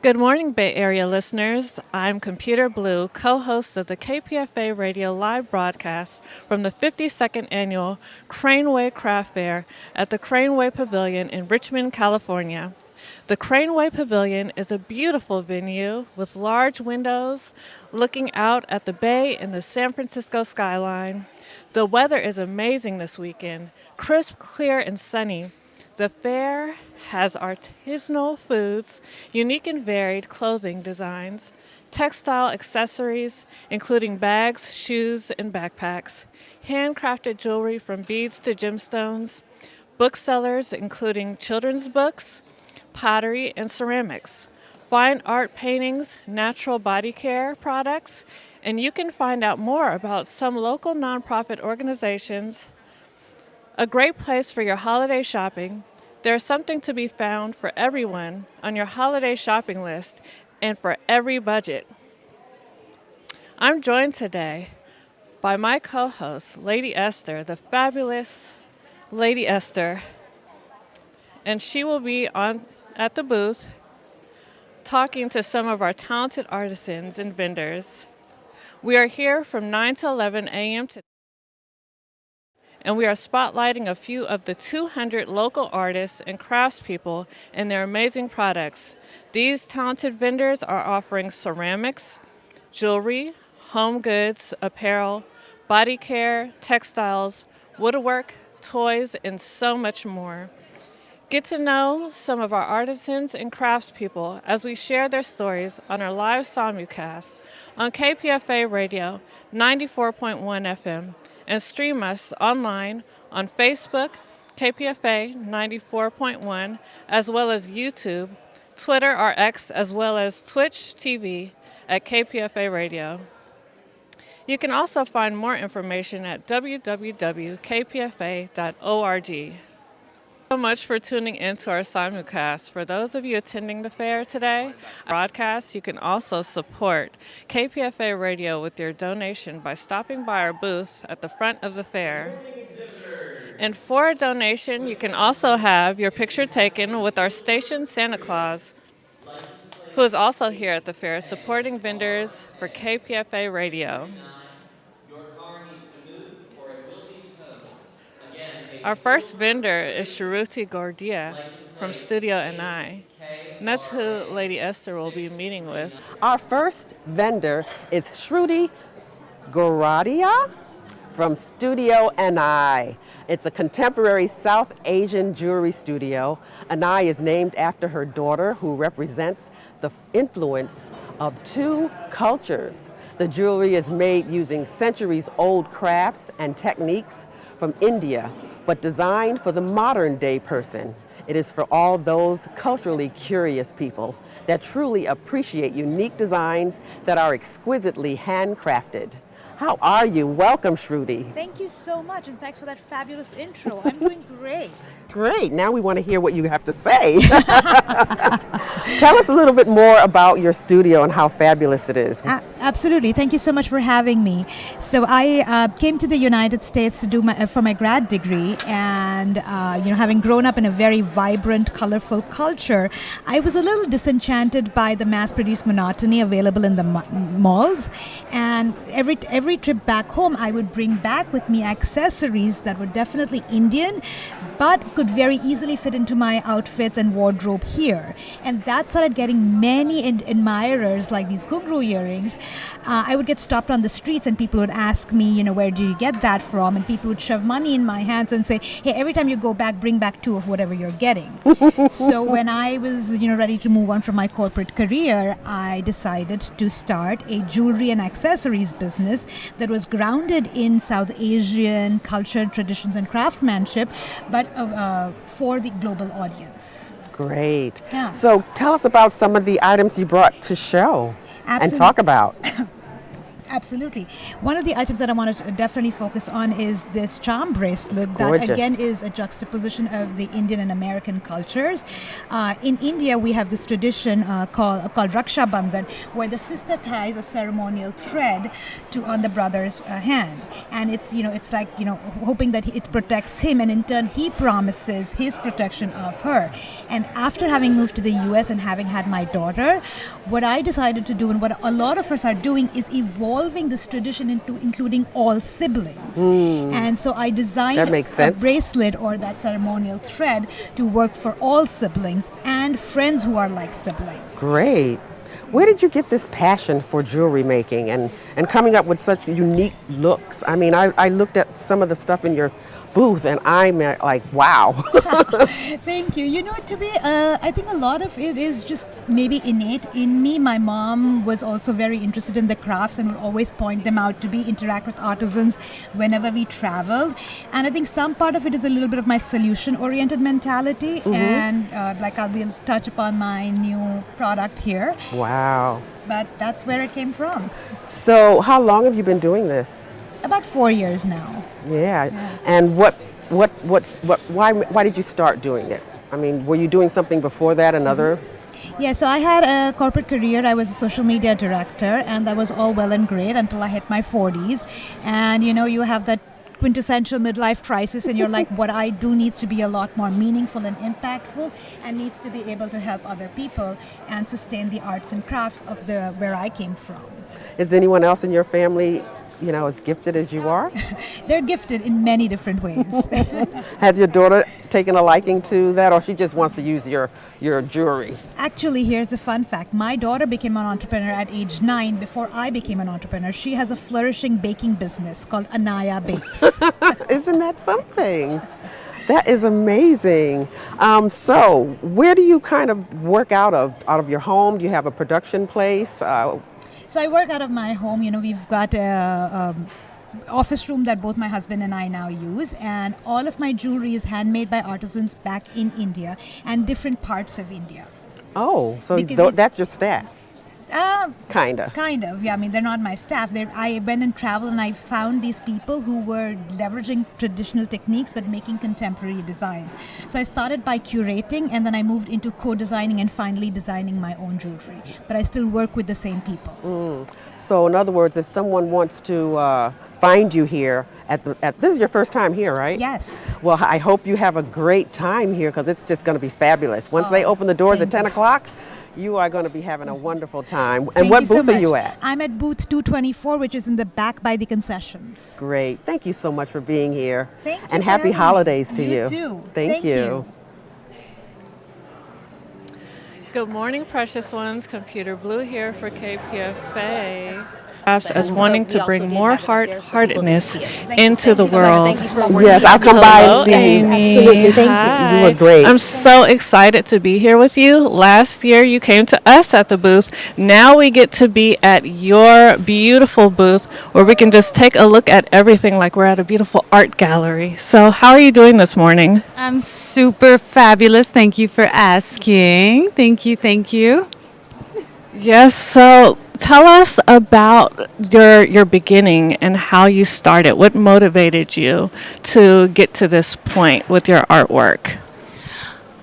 Good morning, Bay Area listeners. I'm Computrblu, co-host of the KPFA Radio live broadcast from the 52nd annual Craneway Craft Fair at the Craneway Pavilion in Richmond, California. The Craneway Pavilion is a beautiful venue with large windows looking out at the bay and the San Francisco skyline. The weather is amazing this weekend, crisp, clear, and sunny. The fair has artisanal foods, unique and varied clothing designs, textile accessories, including bags, shoes, and backpacks, handcrafted jewelry from beads to gemstones, booksellers including children's books, pottery, and ceramics, fine art paintings, natural body care products, and you can find out more about some local nonprofit organizations. A great place for your holiday shopping. There's something to be found for everyone on your holiday shopping list and for every budget. I'm joined today by my co-host, Lady Esther, the fabulous Lady Esther, and she will be at the booth talking to some of our talented artisans and vendors. We are here from 9 to 11 a.m. today, and we are spotlighting a few of the 200 local artists and craftspeople and their amazing products. These talented vendors are offering ceramics, jewelry, home goods, apparel, body care, textiles, woodwork, toys, and so much more. Get to know some of our artisans and craftspeople as we share their stories on our live Simulcast on KPFA Radio 94.1 FM and stream us online on Facebook, KPFA 94.1, as well as YouTube, Twitter or X, as well as Twitch TV at KPFA Radio. You can also find more information at www.kpfa.org. So much for tuning into our simulcast. For those of you attending the fair today, broadcast, you can also support KPFA Radio with your donation by stopping by our booth at the front of the fair. And for a donation, you can also have your picture taken with our station Santa Claus, who is also here at the fair supporting vendors for KPFA Radio. Our first vendor is Shruti Gordia from Studio NI, and that's who Lady Esther will be meeting with. Our first vendor is Shruti Gordia from Studio NI. It's a contemporary South Asian jewelry studio. NI is named after her daughter, who represents the influence of two cultures. The jewelry is made using centuries-old crafts and techniques from India, but designed for the modern day person. It is for all those culturally curious people that truly appreciate unique designs that are exquisitely handcrafted. How are you? Welcome, Shruti. Thank you so much, and thanks for that fabulous intro. I'm doing great. Great. Now we want to hear what you have to say. Tell us a little bit more about your studio and how fabulous it is. Absolutely. Thank you so much for having me. So I came to the United States to do for my grad degree, and having grown up in a very vibrant, colorful culture, I was a little disenchanted by the mass-produced monotony available in the malls. And every trip back home, I would bring back with me accessories that were definitely Indian, but could very easily fit into my outfits and wardrobe here. And that started getting many admirers, like these Ghungroo earrings. I would get stopped on the streets and people would ask me, where do you get that from? And people would shove money in my hands and say, hey, every time you go back, bring back 2 of whatever you're getting. So when I was, ready to move on from my corporate career, I decided to start a jewelry and accessories business that was grounded in South Asian culture, traditions, and craftsmanship, but for the global audience. Great. Yeah. So tell us about some of the items you brought to show and talk about. Absolutely. One of the items that I want to definitely focus on is this charm bracelet It's that gorgeous. again is a juxtaposition of the Indian and American cultures. In India, we have this tradition called Raksha Bandhan, where the sister ties a ceremonial thread on the brother's hand, and it's like hoping that it protects him, and in turn he promises his protection of her. And after having moved to the U.S. and having had my daughter, what I decided to do, and what a lot of us are doing, is evolving this tradition into including all siblings. And so I designed That makes a sense. bracelet or that ceremonial thread to work for all siblings and friends who are like siblings. Great. Where did you get this passion for jewelry making and coming up with such unique looks? I mean, I looked at some of the stuff in your booth and I'm like, wow. Thank you. I think a lot of it is just maybe innate in me. My mom was also very interested in the crafts and would always point them out to me, interact with artisans whenever we traveled. And I think some part of it is a little bit of my solution-oriented mentality. And I will touch upon my new product here. Wow. But that's where it came from. So how long have you been doing this? About 4 years now. Yeah. And why did you start doing it? I mean, were you doing something before that, another? Yeah, so I had a corporate career. I was a social media director, and that was all well and great until I hit my 40s. And you have that quintessential midlife crisis, and you're like, what I do needs to be a lot more meaningful and impactful, and needs to be able to help other people and sustain the arts and crafts of where I came from. Is anyone else in your family as gifted as you are? They're gifted in many different ways. Has your daughter taken a liking to that, or she just wants to use your jewelry? Actually, here's a fun fact. My daughter became an entrepreneur at age 9 before I became an entrepreneur. She has a flourishing baking business called Anaya Bakes. Isn't that something? That is amazing. So where do you kind of work out of? Out of your home? Do you have a production place? So I work out of my home. We've got a office room that both my husband and I now use, and all of my jewelry is handmade by artisans back in India and different parts of India. Oh, so that's your staff? Kind of. Yeah. I mean, they're not my staff. I went and traveled, and I found these people who were leveraging traditional techniques but making contemporary designs. So I started by curating, and then I moved into co-designing and finally designing my own jewelry. But I still work with the same people. So in other words, if someone wants to find you here this is your first time here, right? Yes. Well, I hope you have a great time here, because it's just going to be fabulous. Once they open the doors at 10 o'clock, you are going to be having a wonderful time. And what booth are you at? I'm at booth 224, which is in the back by the concessions. Great. Thank you so much for being here. Thank you. And happy holidays to you. You too. Thank you. Good morning, precious ones. Computerblu here for KPFA. As wanting to bring more heartedness into the world. Yes, I'll come by Hello, and see you. Amy. Absolutely. Thank Hi. you. You were great. I'm so excited to be here with you. Last year you came to us at the booth. Now we get to be at your beautiful booth where we can just take a look at everything like we're at a beautiful art gallery. So how are you doing this morning? I'm super fabulous. Thank you for asking. Thank you. Yes, so tell us about your beginning and how you started. What motivated you to get to this point with your artwork?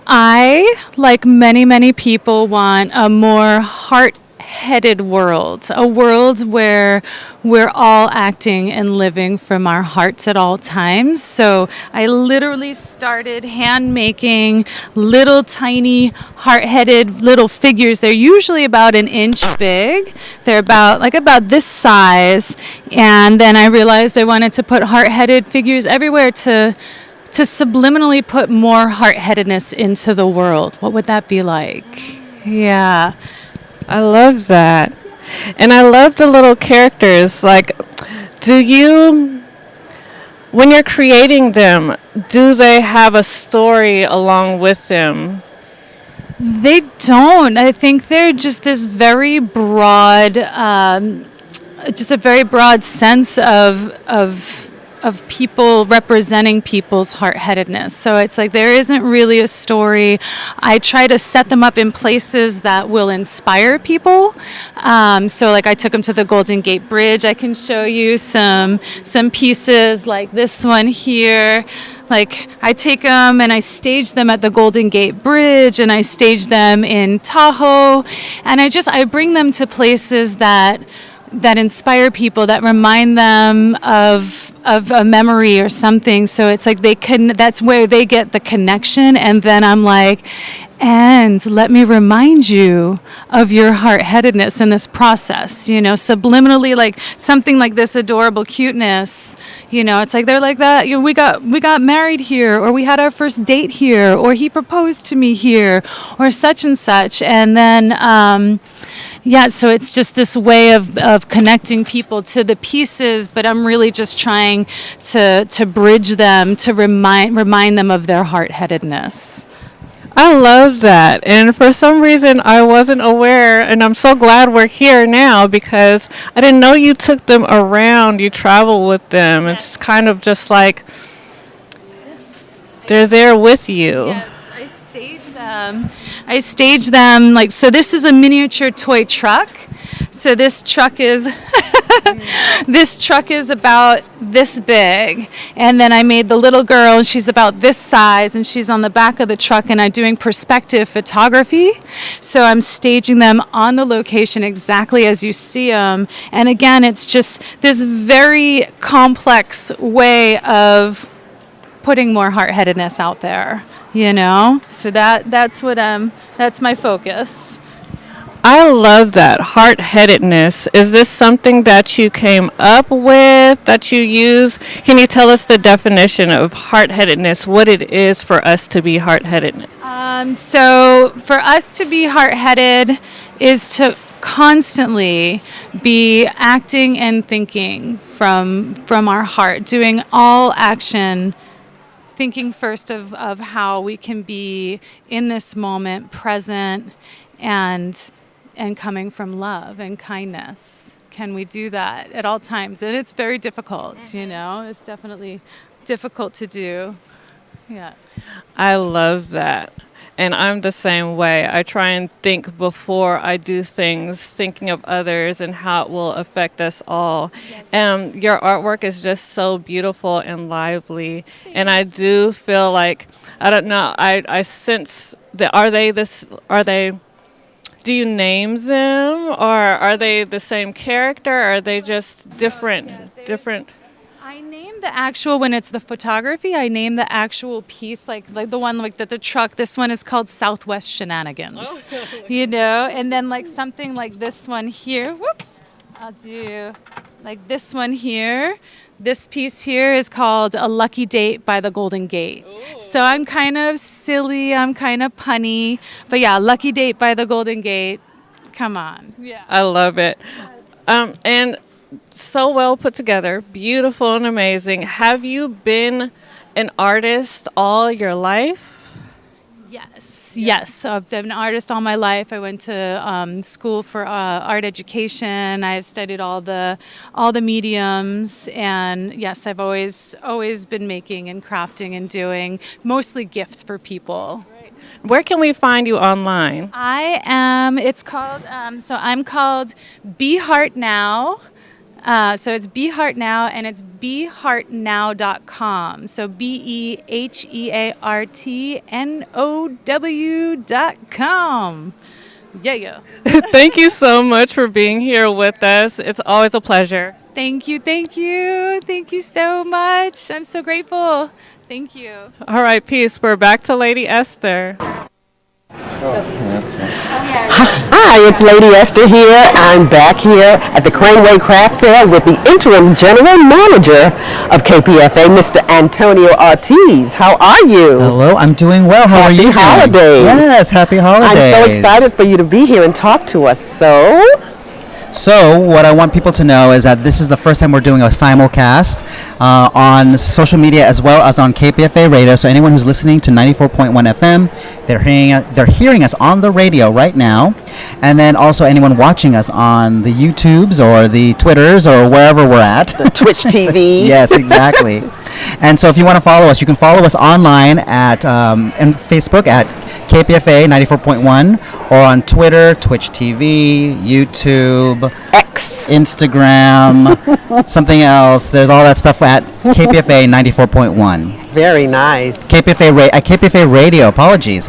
I, like many people, want a more heart-headed world, a world where we're all acting and living from our hearts at all times. So I literally started hand making little tiny heart-headed little figures. They're usually about an inch big. They're about this size. And then I realized I wanted to put heart-headed figures everywhere to subliminally put more heart-headedness into the world. What would that be like? Yeah. I love that. And I love the little characters. Like, when you're creating them, do they have a story along with them? They don't. I think they're just this very broad, just a very broad sense of of people representing people's heart-headedness. So it's like there isn't really a story. I try to set them up in places that will inspire people. So like I took them to the Golden Gate Bridge. I can show you some pieces like this one here. Like I take them and I stage them at the Golden Gate Bridge, and I stage them in Tahoe, and I bring them to places that inspire people, that remind them of a memory or something. So it's like that's where they get the connection, and then I'm like, and let me remind you of your heart-headedness in this process, subliminally, like something like this adorable cuteness, it's like they're like that, we got married here, or we had our first date here, or he proposed to me here, or such and such. And then so it's just this way of connecting people to the pieces, but I'm really just trying to bridge them, to remind them of their heart-headedness. I love that. And for some reason, I wasn't aware, and I'm so glad we're here now because I didn't know you took them around, you travel with them. Yes. It's kind of just like they're there with you. Yes, I stage them like, so this is a miniature toy truck. So this truck is about this big, and then I made the little girl, and she's about this size, and she's on the back of the truck, and I'm doing perspective photography. So I'm staging them on the location exactly as you see them. And again, it's just this very complex way of putting more heart-headedness out there, So that's my focus. I love that, heart-headedness. Is this something that you came up with, that you use? Can you tell us the definition of heart-headedness, what it is for us to be heart-headed? So for us to be heart-headed is to constantly be acting and thinking from our heart, doing all action, thinking first of how we can be in this moment, present, and coming from love and kindness. Can we do that at all times? And it's very difficult, It's definitely difficult to do. Yeah. I love that. And I'm the same way. I try and think before I do things, thinking of others and how it will affect us all. Yes. Your artwork is just so beautiful and lively. And I do feel like, I don't know, I sense that, do you name them, or are they the same character, or are they just different? I name the actual, when it's the photography, I name the actual piece, like the one like the truck. This one is called Southwest Shenanigans, and then like something like this one here. Whoops, I'll do like this one here. This piece here is called A Lucky Date by the Golden Gate. Ooh. So I'm kind of silly, I'm kind of punny, but yeah, Lucky Date by the Golden Gate. Come on. Yeah. I love it. And so well put together, beautiful and amazing. Have you been an artist all your life? Yes. So I've been an artist all my life. I went to school for art education. I studied all the mediums, and yes, I've always been making and crafting and doing mostly gifts for people. Right. Where can we find you online? It's called. So I'm called Be Heart Now. So it's Be Heart Now, and it's beheartnow.com. So beheartnow.com. Yeah. Thank you so much for being here with us. It's always a pleasure. Thank you. Thank you so much. I'm so grateful. Thank you. All right, peace. We're back to Lady Esther. Hi, it's Lady Esther here. I'm back here at the Craneway Craft Fair with the interim general manager of KPFA, Mr. Antonio Ortiz. How are you? Hello, I'm doing well. How are you doing? Happy holidays. Yes, happy holidays. I'm so excited for you to be here and talk to us. So, So what I want people to know is that this is the first time we're doing a simulcast on social media as well as on KPFA radio. So anyone who's listening to 94.1 FM, they're hearing us on the radio right now. And then also anyone watching us on the YouTubes or the Twitters or wherever we're at. The Twitch TV. Yes, exactly. And so if you want to follow us, you can follow us online at and Facebook at KPFA 94.1 or on Twitter, Twitch TV, YouTube, X, Instagram, something else. There's all that stuff at KPFA 94.1. Very nice. KPFA radio, apologies.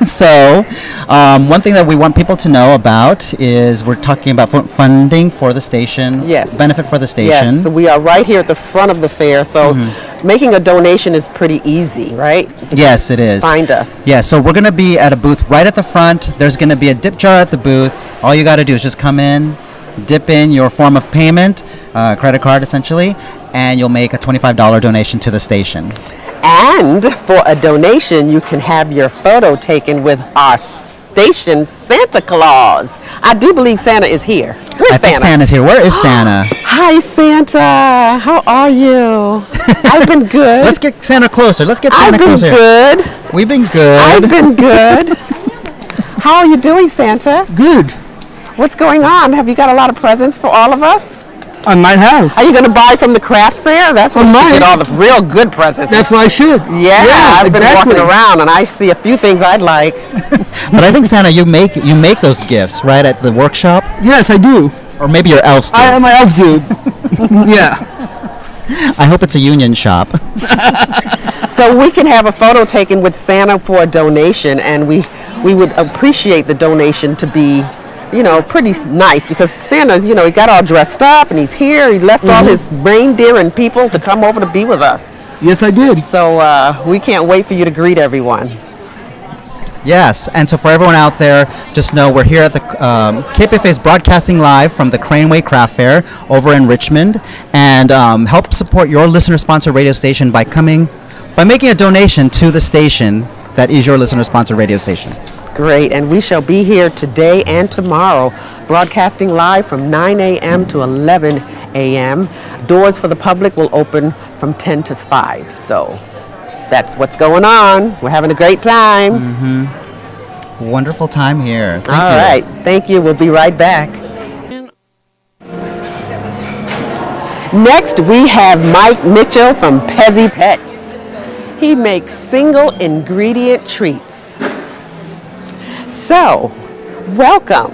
So, one thing that we want people to know about is we're talking about funding for the station. Yes. Benefit for the station. Yes, we are right here at the front of the fair, so making a donation is pretty easy, right? Yes, it is. Find us. Yeah, so we're going to be at a booth right at the front. There's going to be a dip jar at the booth. All you got to do is just come in, dip in your form of payment, credit card essentially, and you'll make a $25 donation to the station. And for a donation, you can have your photo taken with our station Santa Claus. I do believe Santa is here. Where's I think Santa? Santa's here. Where is Santa? Hi, Santa. How are you? I've been good. Let's get Santa closer. Let's get Santa closer. I've been good. We've been good. I've been good. How are you doing, Santa? Good. What's going on? Have you got a lot of presents for all of us? I might have. Are you going to buy from the craft fair? That's when you might. get all the real good presents. That's what I should. Yeah, I've been exactly. walking around and I see a few things I'd like. But I think Santa, you make those gifts right at the workshop, Yes, I do. or maybe your elves do. I am my elf dude. Yeah. I hope it's a union shop. So we can have a photo taken with Santa for a donation, and we would appreciate the donation to be, pretty nice, because Santa's, he got all dressed up and he's here. He left all his reindeer and people to come over to be with us. Yes, I did. So we can't wait for you to greet everyone. Yes, and so for everyone out there, just know we're here at the KPFA is broadcasting live from the Craneway Craft Fair over in Richmond, and help support your listener-sponsored radio station by making a donation to the station that is your listener-sponsored radio station. Great, and we shall be here today and tomorrow, broadcasting live from 9 a.m. to 11 a.m. Doors for the public will open from 10 to 5, so that's what's going on. We're having a great time. Wonderful time here. Thank you. All right, thank you. We'll be right back. Next, we have Mike Mitchell from Pezzy Pets. He makes single ingredient treats. So, welcome.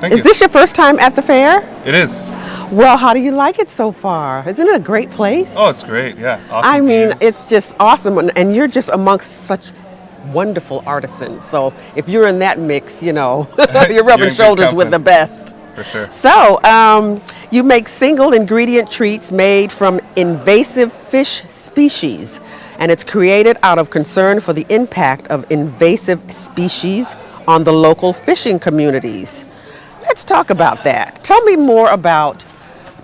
Thank Is you. this your first time at the fair? It is. Well, how do you like it so far? Isn't it a great place? Oh, it's great. Yeah. Awesome I mean, views. it's just awesome, and you're just amongst such wonderful artisans. So if you're in that mix, you're You're rubbing in good shoulders with company. the best. For sure. So you make single ingredient treats made from invasive fish species, and it's created out of concern for the impact of invasive species on the local fishing communities. Let's talk about that. Tell me more about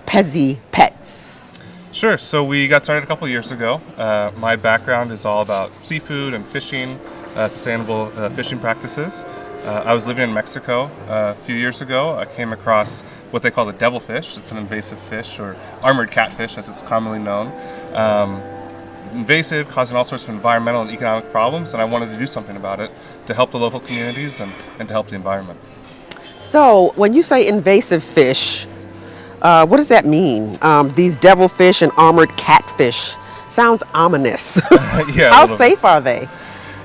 Pezzy Pets. Sure. So we got started a couple years ago. My background is all about seafood and fishing, sustainable fishing practices. I was living in Mexico a few years ago. I came across what they call the devilfish. It's an invasive fish, or armored catfish as it's commonly known. Invasive, causing all sorts of environmental and economic problems, and I wanted to do something about it to help the local communities and to help the environment. So when you say invasive fish, what does that mean? These devilfish and armored catfish sounds ominous. Yeah, a How little bit. safe are they?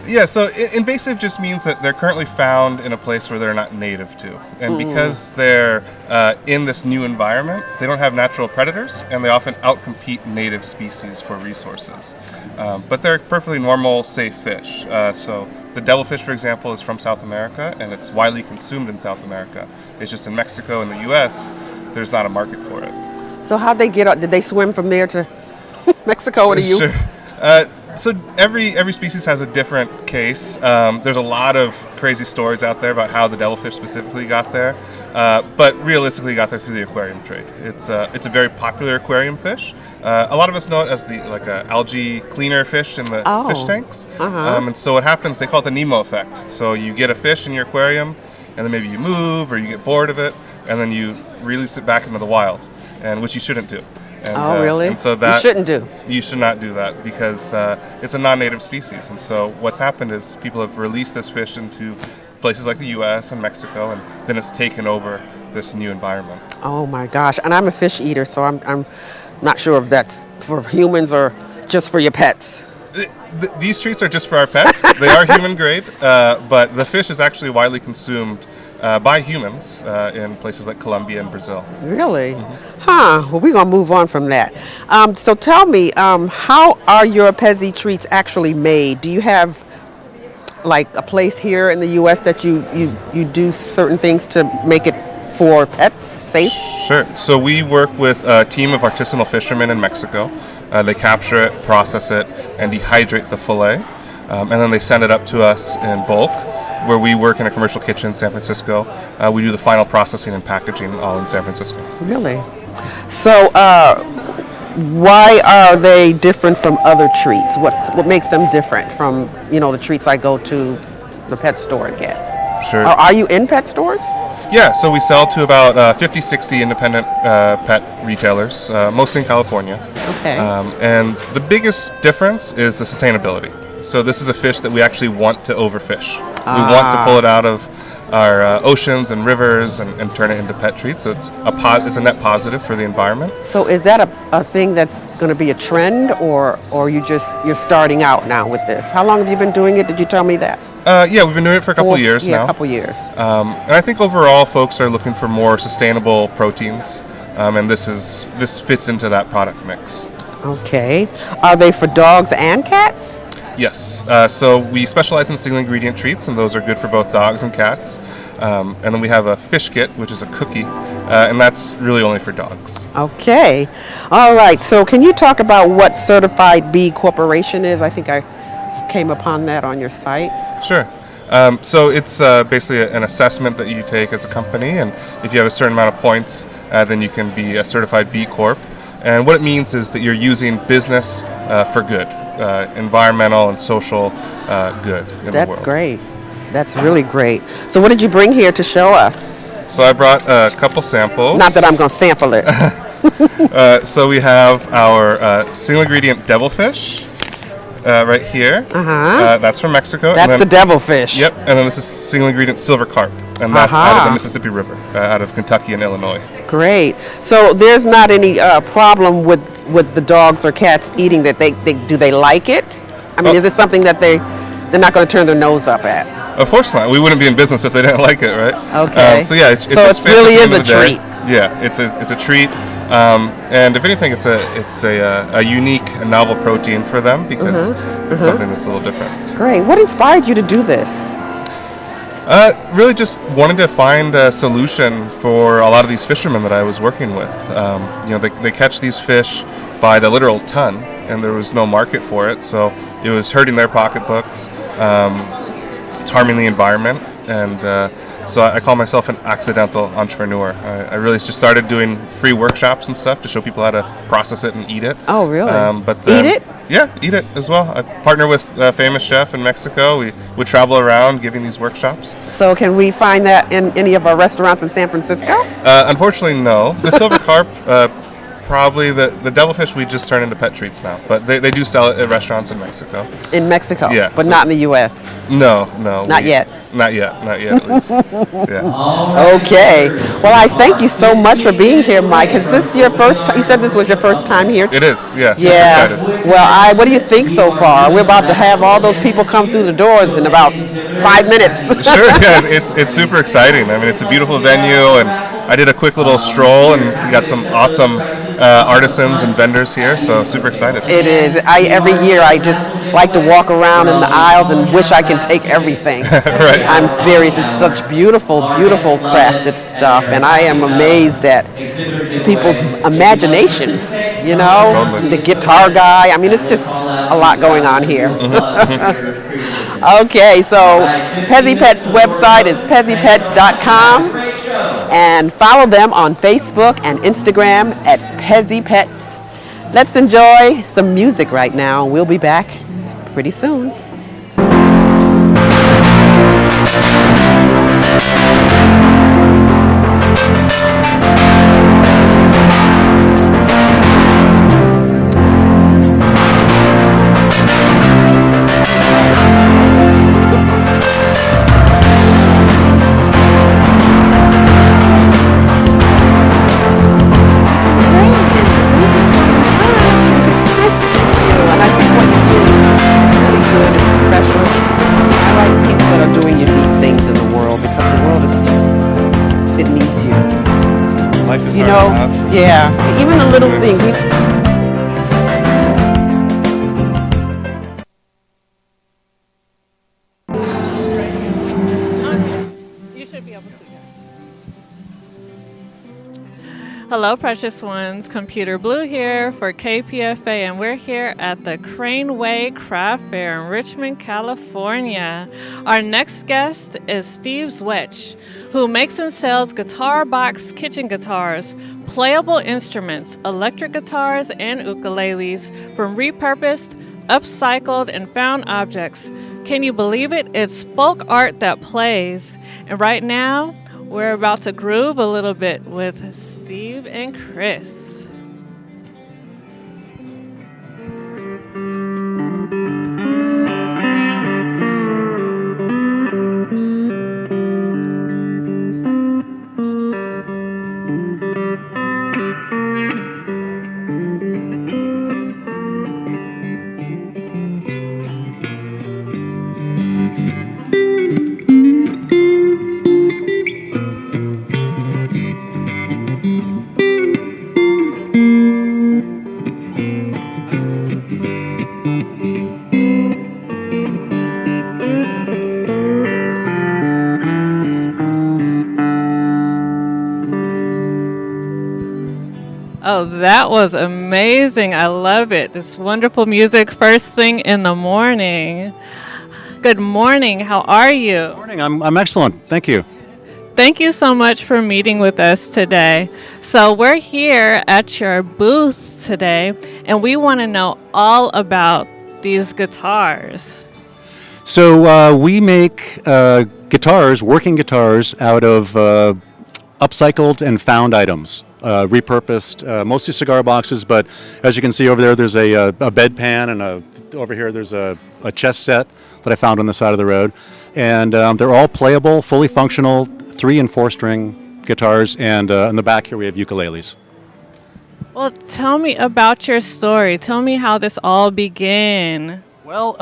Yeah, so invasive just means that they're currently found in a place where they're not native to. And because they're in this new environment, they don't have natural predators, and they often outcompete native species for resources. But they're perfectly normal, safe fish. So the devilfish, for example, is from South America, and it's widely consumed in South America. It's just in Mexico and the U.S., there's not a market for it. So how'd they get up? Did they swim from there to Mexico or to you? Sure. So every species has a different case. There's a lot of crazy stories out there about how the devilfish specifically got there, but realistically got there through the aquarium trade. It's a very popular aquarium fish. A lot of us know it as the algae cleaner fish in the fish tanks. And so what happens? They call it the Nemo effect. So you get a fish in your aquarium, and then maybe you move or you get bored of it. and then you release it back into the wild, and which you shouldn't do. And, Oh, really? And so that you shouldn't do. You should not do that because it's a non-native species. And so what's happened is people have released this fish into places like the U.S. and Mexico, and then it's taken over this new environment. Oh my gosh! And I'm a fish eater, so I'm not sure if that's for humans or just for your pets. These treats are just for our pets. They are human grade, but the fish is actually widely consumed by humans in places like Colombia and Brazil. Really? Huh. Well, we're going to move on from that. So tell me, how are your Pezzi treats actually made? Do you have like a place here in the U.S. that you do certain things to make it for pets safe? Sure. So we work with a team of artisanal fishermen in Mexico. They capture it, process it, and dehydrate the fillet. And then they send it up to us in bulk, where we work in a commercial kitchen in San Francisco. We do the final processing and packaging all in San Francisco. Really? So why are they different from other treats? What makes them different from, the treats I go to the pet store and get? Sure. Are you in pet stores? Yeah, so we sell to about 50, 60 independent pet retailers, mostly in California. Okay. And the biggest difference is the sustainability. So this is a fish that we actually want to overfish. We want to pull it out of our oceans and rivers and turn it into pet treats. So it's a net positive for the environment. So is that a thing that's going to be a trend, or you're starting out now with this? How long have you been doing it? Did you tell me that? Yeah, we've been doing it for a couple of years now. Yeah, a couple years. And I think overall folks are looking for more sustainable proteins, and this fits into that product mix. Okay. Are they for dogs and cats? Yes. So we specialize in single ingredient treats, and those are good for both dogs and cats. And then we have a fish kit, which is a cookie, and that's really only for dogs. Okay. All right. So can you talk about what Certified B Corporation is? I think I came upon that on your site. Sure. So it's basically an assessment that you take as a company, and if you have a certain amount of points, then you can be a certified B Corp. And what it means is that you're using business for good, environmental and social good in the world. That's great. That's really great. So what did you bring here to show us? So I brought a couple samples. Not that I'm going to sample it. So we have our single ingredient devilfish. Right here. That's from Mexico. That's the devilfish. Yep. And then this is single ingredient silver carp, and that's out of the Mississippi River, out of Kentucky and Illinois. Great. So there's not any problem with the dogs or cats eating that. Do they like it? I mean, is it something that they're not going to turn their nose up at? Of course not. We wouldn't be in business if they didn't like it, right? Okay. So yeah, it's so it really is a treat. Yeah, it's a treat. And if anything, it's a unique and novel protein for them because it's something that's a little different. Great. What inspired you to do this? Really just wanted to find a solution for a lot of these fishermen that I was working with. They catch these fish by the literal ton, and there was no market for it, so it was hurting their pocketbooks. It's harming the environment, and so I call myself an accidental entrepreneur. I really just started doing free workshops and stuff to show people how to process it and eat it. Oh, really? Eat it? Yeah, eat it as well. I partner with a famous chef in Mexico. We would travel around giving these workshops. So can we find that in any of our restaurants in San Francisco? Unfortunately, no. The silver carp, probably the devilfish we just turn into pet treats now. But they do sell it at restaurants in Mexico. In Mexico? Yeah. But not in the U.S.? No. Not yet? Not yet at least. Yeah. Okay. Well, I thank you so much for being here, Mike. Is this your first time? You said this was your first time here? It is, yeah. Super Yeah. excited. Well, what do you think so far? We're about to have all those people come through the doors in about 5 minutes. Sure, yeah. It's super exciting. I mean, it's a beautiful venue, and I did a quick little stroll, and we got some awesome artisans and vendors here, so super excited. It is. Every year I just like to walk around in the aisles and wish I can take everything. Right. I'm serious. It's such beautiful, beautiful crafted stuff, and I am amazed at people's imaginations, Totally. The guitar guy. I mean, it's just a lot going on here. Okay, so Pezzi Pets' website is pezzipets.com, and follow them on Facebook and Instagram at Pezzi Pets. Let's enjoy some music right now. We'll be back pretty soon. Life is You hard know, enough. yeah, even the little things. You should be able to, yes. Hello, precious ones. Computrblu here for KPFA, and we're here at the Craneway Craft Fair in Richmond, California. Our next guest is Steve Zwetch, who makes and sells guitar box kitchen guitars, playable instruments, electric guitars, and ukuleles from repurposed, upcycled, and found objects. Can you believe it? It's folk art that plays. And right now, we're about to groove a little bit with Steve and Chris. Oh, that was amazing. I love it. This wonderful music first thing in the morning. Good morning. How are you? Morning. I'm excellent. Thank you. Thank you so much for meeting with us today. So we're here at your booth today, and we want to know all about these guitars. So we make guitars, working guitars, out of upcycled and found items, repurposed, mostly cigar boxes. But as you can see over there, there's a bedpan, and over here there's a chess set that I found on the side of the road, and they're all playable, fully functional, 3 and 4 string guitars, and in the back here we have ukuleles. Well, tell me about your story. Tell me how this all began. Well,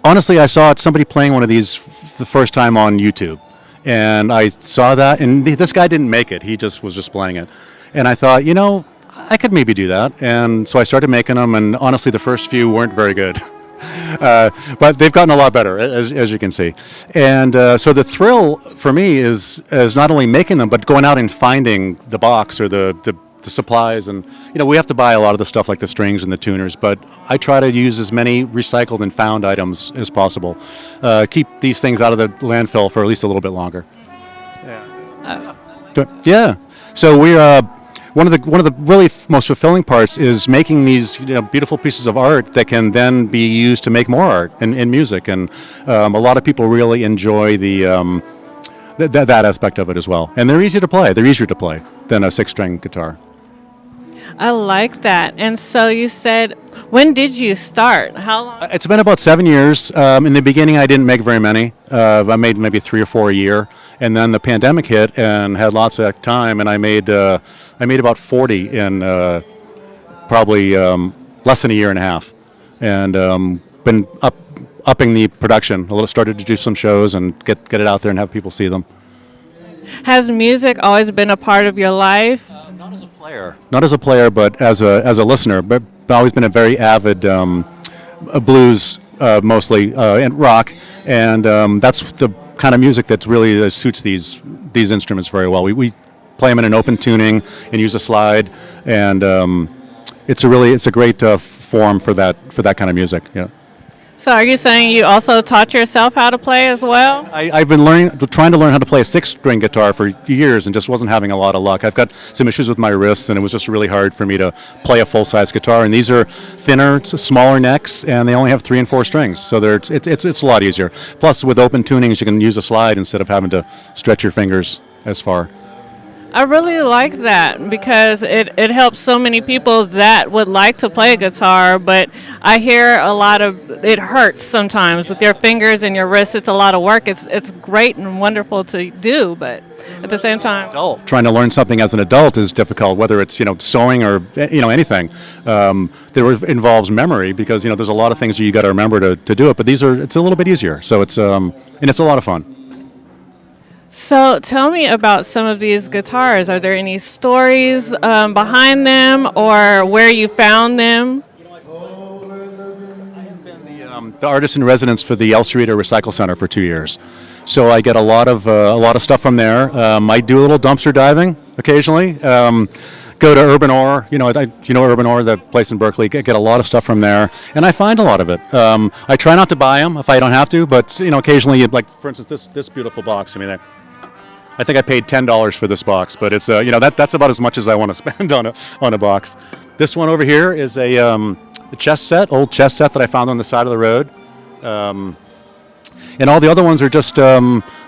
honestly, I saw somebody playing one of these the first time on YouTube, and I saw that, and this guy didn't make it. He just was just playing it, and I thought, you know, I could maybe do that, and so I started making them, and honestly, the first few weren't very good. But they've gotten a lot better, as you can see. And so the thrill for me is not only making them, but going out and finding the box or the supplies. And, you know, we have to buy a lot of the stuff like the strings and the tuners, but I try to use as many recycled and found items as possible. Keep these things out of the landfill for at least a little bit longer. Yeah. So we're... One of the really most fulfilling parts is making these beautiful pieces of art that can then be used to make more art and music, and a lot of people really enjoy that aspect of it as well. And they're easy to play. They're easier to play than a 6-string guitar. I like that. And so you said, when did you start? How long? It's been about 7 years. In the beginning, I didn't make very many. I made maybe 3 or 4 a year, and then the pandemic hit and had lots of time, and I made about 40 in probably less than a year and a half, and been upping the production a little. Started to do some shows and get it out there and have people see them. Has music always been a part of your life? Not as a player. Not as a player, but as a listener. But I've always been a very avid blues, mostly, and rock, and that's the kind of music that really suits these instruments very well. We play them in an open tuning and use a slide, and it's a great form for that kind of music. Yeah. So are you saying you also taught yourself how to play as well? I've been trying to learn how to play a 6-string guitar for years and just wasn't having a lot of luck. I've got some issues with my wrists, and it was just really hard for me to play a full-size guitar. And these are thinner, smaller necks, and they only have 3 and 4 strings, so it's a lot easier. Plus, with open tunings, you can use a slide instead of having to stretch your fingers as far. I really like that because it helps so many people that would like to play a guitar, but I hear a lot of it hurts sometimes with your fingers and your wrists. It's a lot of work. It's great and wonderful to do, but at the same time, trying to learn something as an adult is difficult, whether it's sewing or anything. There involves memory because there's a lot of things that you got to remember to do it, but it's a little bit easier. So it's a lot of fun. So tell me about some of these guitars. Are there any stories behind them or where you found them? The artist in residence for the El Cerrito Recycle Center for 2 years, so I get a lot of stuff from there. I do a little dumpster diving occasionally. Go to Urban Ore, you know Urban Ore, the place in Berkeley. Get a lot of stuff from there, and I find a lot of it. I try not to buy them if I don't have to, but occasionally, like for instance, this beautiful box. I mean, I think I paid $10 for this box, but it's that's about as much as I want to spend on a box. This one over here is a old chess set that I found on the side of the road. And all the other ones are just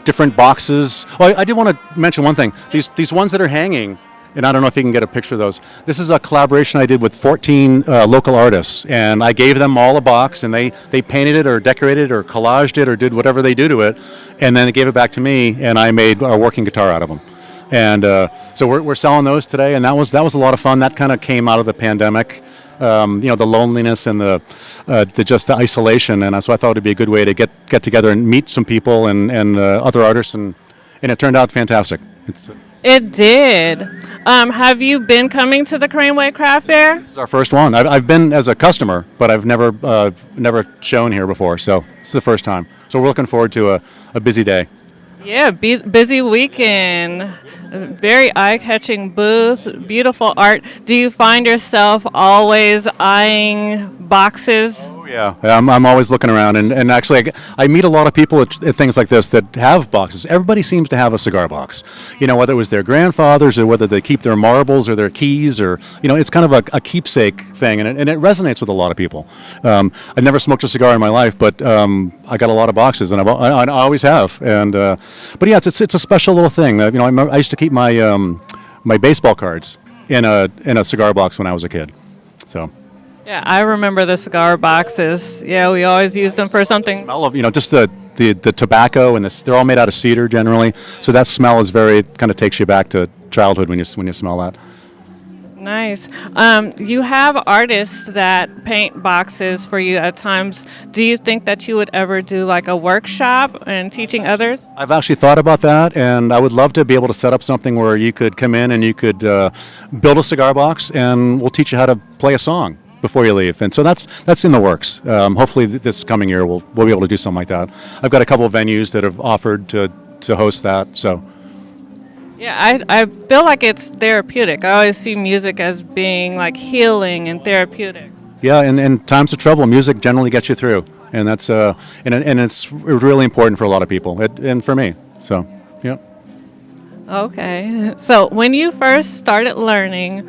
different boxes. Oh, I did want to mention one thing. These ones that are hanging, and I don't know if you can get a picture of those. This is a collaboration I did with 14 local artists, and I gave them all a box, and they painted it or decorated it or collaged it or did whatever they do to it, and then they gave it back to me, and I made a working guitar out of them. And so we're selling those today, and that was a lot of fun. That kind of came out of the pandemic. The loneliness and the isolation, and so I thought it'd be a good way to get together and meet some people and other artists, and it turned out fantastic. It did. Have you been coming to the Craneway Craft Fair? This is our first one. I've been as a customer, but I've never shown here before, so it's the first time. So we're looking forward to a busy day. Yeah, busy weekend. Very eye-catching booth, beautiful art. Do you find yourself always eyeing boxes? Oh yeah, I'm always looking around, and actually I meet a lot of people at things like this that have boxes. Everybody seems to have a cigar box, whether it was their grandfather's or whether they keep their marbles or their keys, or it's kind of a keepsake thing, and it resonates with a lot of people. I never smoked a cigar in my life, but I got a lot of boxes, and I always have. And but yeah, it's a special little thing. I used to keep my baseball cards in a cigar box when I was a kid. So. Yeah, I remember the cigar boxes. Yeah, we always used them for something. Smell of just the tobacco, and they're all made out of cedar generally. So that smell is kind of takes you back to childhood when you smell that. Nice. You have artists that paint boxes for you at times. Do you think that you would ever do like a workshop and teaching others? I've actually thought about that, and I would love to be able to set up something where you could come in and you could build a cigar box, and we'll teach you how to play a song before you leave. And so that's in the works. Hopefully this coming year we'll be able to do something like that. I've got a couple of venues that have offered to host that. So. Yeah, I feel like it's therapeutic. I always see music as being like healing and therapeutic. Yeah, and in times of trouble, music generally gets you through, and that's and it's really important for a lot of people, and for me. So, yeah. Okay. So when you first started learning,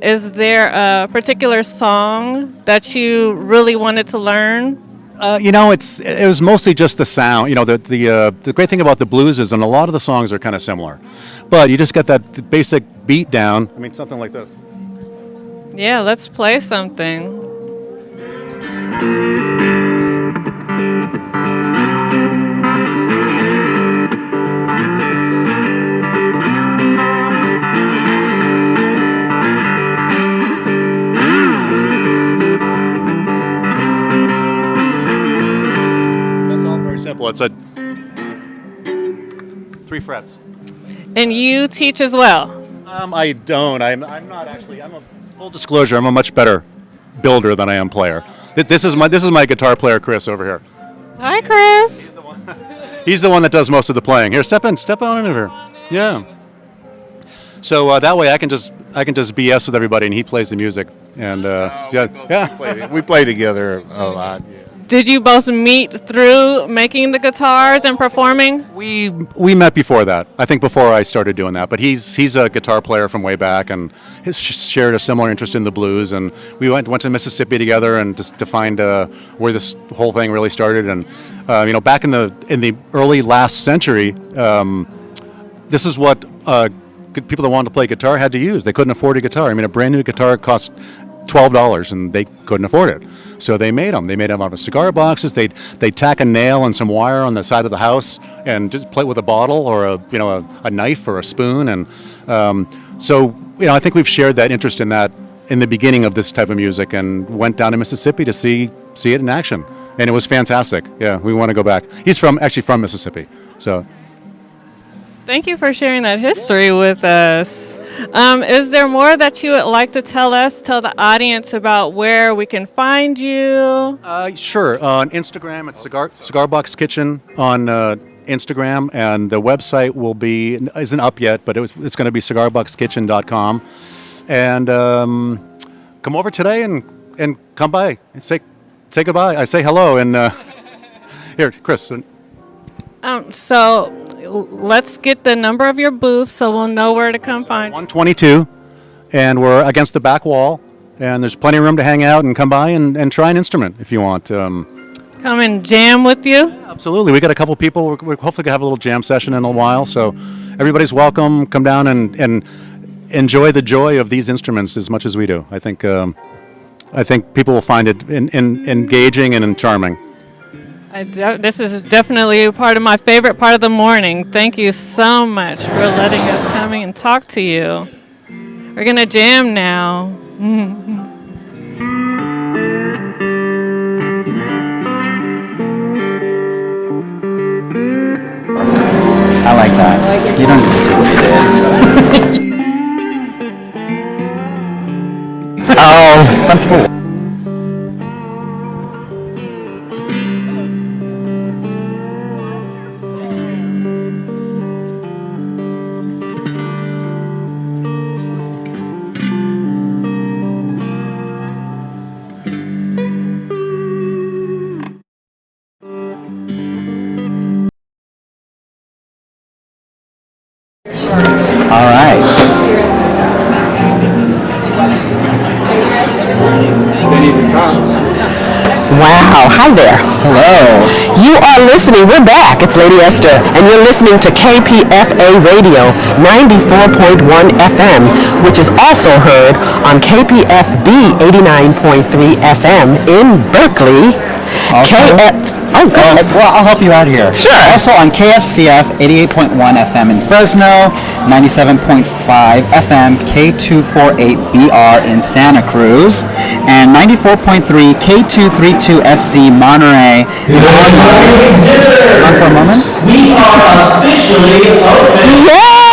is there a particular song that you really wanted to learn? It was mostly just the sound. The great thing about the blues is, and a lot of the songs are kind of similar, but you just get that basic beat down. I mean, something like this. Yeah, let's play something. It's a 3 frets. And you teach as well? I don't. I'm not actually. I'm a full disclosure. I'm a much better builder than I am player. This is my guitar player, Chris, over here. Hi, Chris. He's the one that does most of the playing. Here, step on in here. Yeah. So that way I can just BS with everybody, and he plays the music. And we play together a lot. Yeah. Did you both meet through making the guitars and performing? We met before that. I think before I started doing that. But he's a guitar player from way back, and has shared a similar interest in the blues. And we went to Mississippi together, and just to find where this whole thing really started. And back in the early last century, this is what people that wanted to play guitar had to use. They couldn't afford a guitar. I mean, a brand new guitar cost $12, and they couldn't afford it. So they made them. They made them out of cigar boxes. They'd tack a nail and some wire on the side of the house and just play it with a bottle or a knife or a spoon. And so I think we've shared that interest in that in the beginning of this type of music, and went down to Mississippi to see it in action, and it was fantastic. Yeah, we want to go back. He's actually from Mississippi, so. Thank you for sharing that history with us. Is there more that you would like to tell the audience about where we can find you? Sure. On Instagram, it's Cigar Box Kitchen on Instagram, and the website isn't up yet, but it's going to be cigarboxkitchen.com. And come over today and come by and say goodbye. I say hello, and here, Chris. So let's get the number of your booth so we'll know where to come find you. 122, and we're against the back wall, and there's plenty of room to hang out and come by and try an instrument if you want. Come and jam with you? Absolutely. We got a couple people. We're hopefully going to have a little jam session in a while, so everybody's welcome. Come down and enjoy the joy of these instruments as much as we do. I think people will find it engaging and charming. This is definitely part of my favorite part of the morning. Thank you so much for letting us come and talk to you. We're going to jam now. I like that. You don't need to see what you did. Oh, some people. All right. Wow, hi there. Hello. You are listening, we're back, it's Lady Esther, and you're listening to KPFA Radio 94.1 FM, which is also heard on KPFB 89.3 FM in Berkeley. Well, I'll help you out here. Sure. Also on KFCF 88.1 FM in Fresno, 97.5 FM K248BR in Santa Cruz, and 94.3 K232 FZ Monterey. On for a moment. We are officially open. Yay!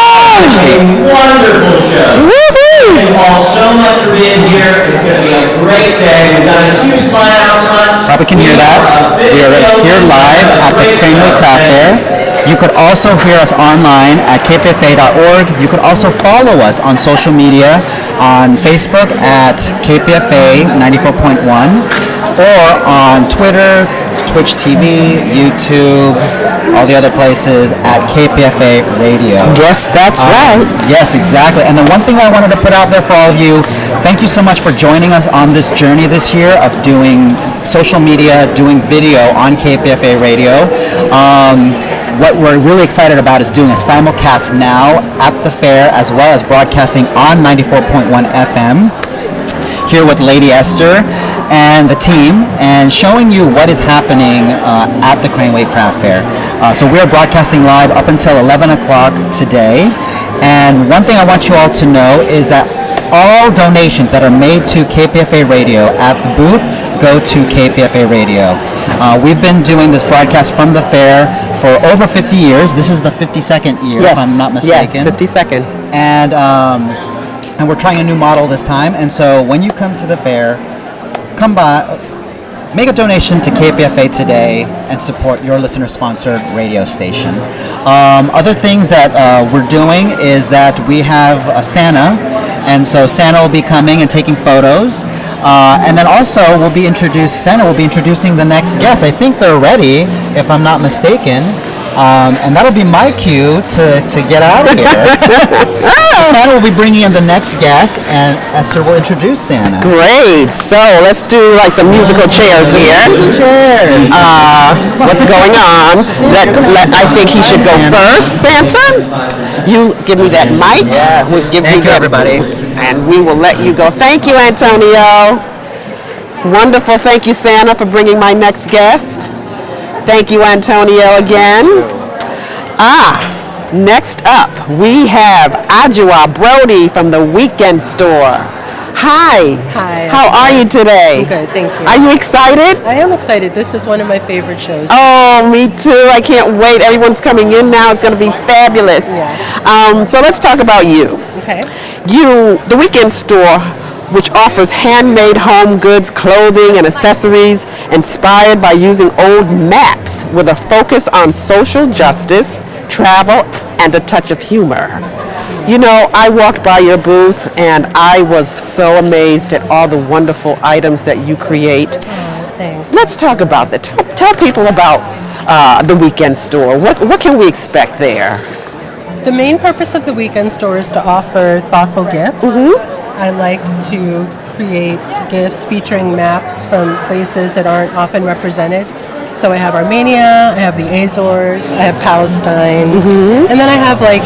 A wonderful show. Woohoo! Thank you all so much for being here. It's going to be a great day. We've got a huge line out front. Probably can hear that. We are here live at the Craneway Craft Fair. You could also hear us online at kpfa.org. You could also follow us on social media on Facebook at KPFA 94.1 or on Twitter, Twitch TV, YouTube, all the other places at KPFA Radio. Yes, that's right. Yes, exactly. And the one thing I wanted to put out there for all of you, thank you so much for joining us on this journey this year of doing social media, doing video on KPFA Radio. What we're really excited about is doing a simulcast now at the fair, as well as broadcasting on 94.1 FM here with Lady Esther and the team, and showing you what is happening at the Craneway Craft Fair. So we're broadcasting live up until 11 o'clock today. And one thing I want you all to know is that all donations that are made to KPFA Radio at the booth go to KPFA Radio. We've been doing this broadcast from the fair for over 50 years. This is the 52nd year, if I'm not mistaken. Yes, 52nd. And we're trying a new model this time. And so when you come to the fair, come by, make a donation to KPFA today and support your listener-sponsored radio station. Other things that we're doing is that we have a Santa, and so Santa will be coming and taking photos. And then also Santa will be introducing the next guest. I think they're ready, if I'm not mistaken. And that'll be my cue to get out of here. Santa will be bringing in the next guest, and Esther will introduce Santa. Great. So let's do like some musical chairs here. Cheers. What's going on? I think he should go first, Santa. You give me that mic. Yes. Thank you, everybody. And we will let you go. Thank you, Antonio. Wonderful. Thank you, Santa, for bringing my next guest. Thank you, Antonio, again. Next up, we have Ajua Brody from the Weekend Store. Hi. Hi. How are you today? I'm good, thank you. Are you excited? I am excited. This is one of my favorite shows. Oh, me too. I can't wait. Everyone's coming in now. It's going to be fabulous. Yes. So let's talk about you. Okay. The Weekend Store, which offers handmade home goods, clothing, and accessories inspired by using old maps with a focus on social justice, travel, and a touch of humor. You know, I walked by your booth and I was so amazed at all the wonderful items that you create. Oh, thanks. Let's talk about that. Tell people about the Weekend Store. What can we expect there? The main purpose of the Weekend Store is to offer thoughtful gifts. I like to create gifts featuring maps from places that aren't often represented. So I have Armenia, I have the Azores, I have Palestine, and then I have like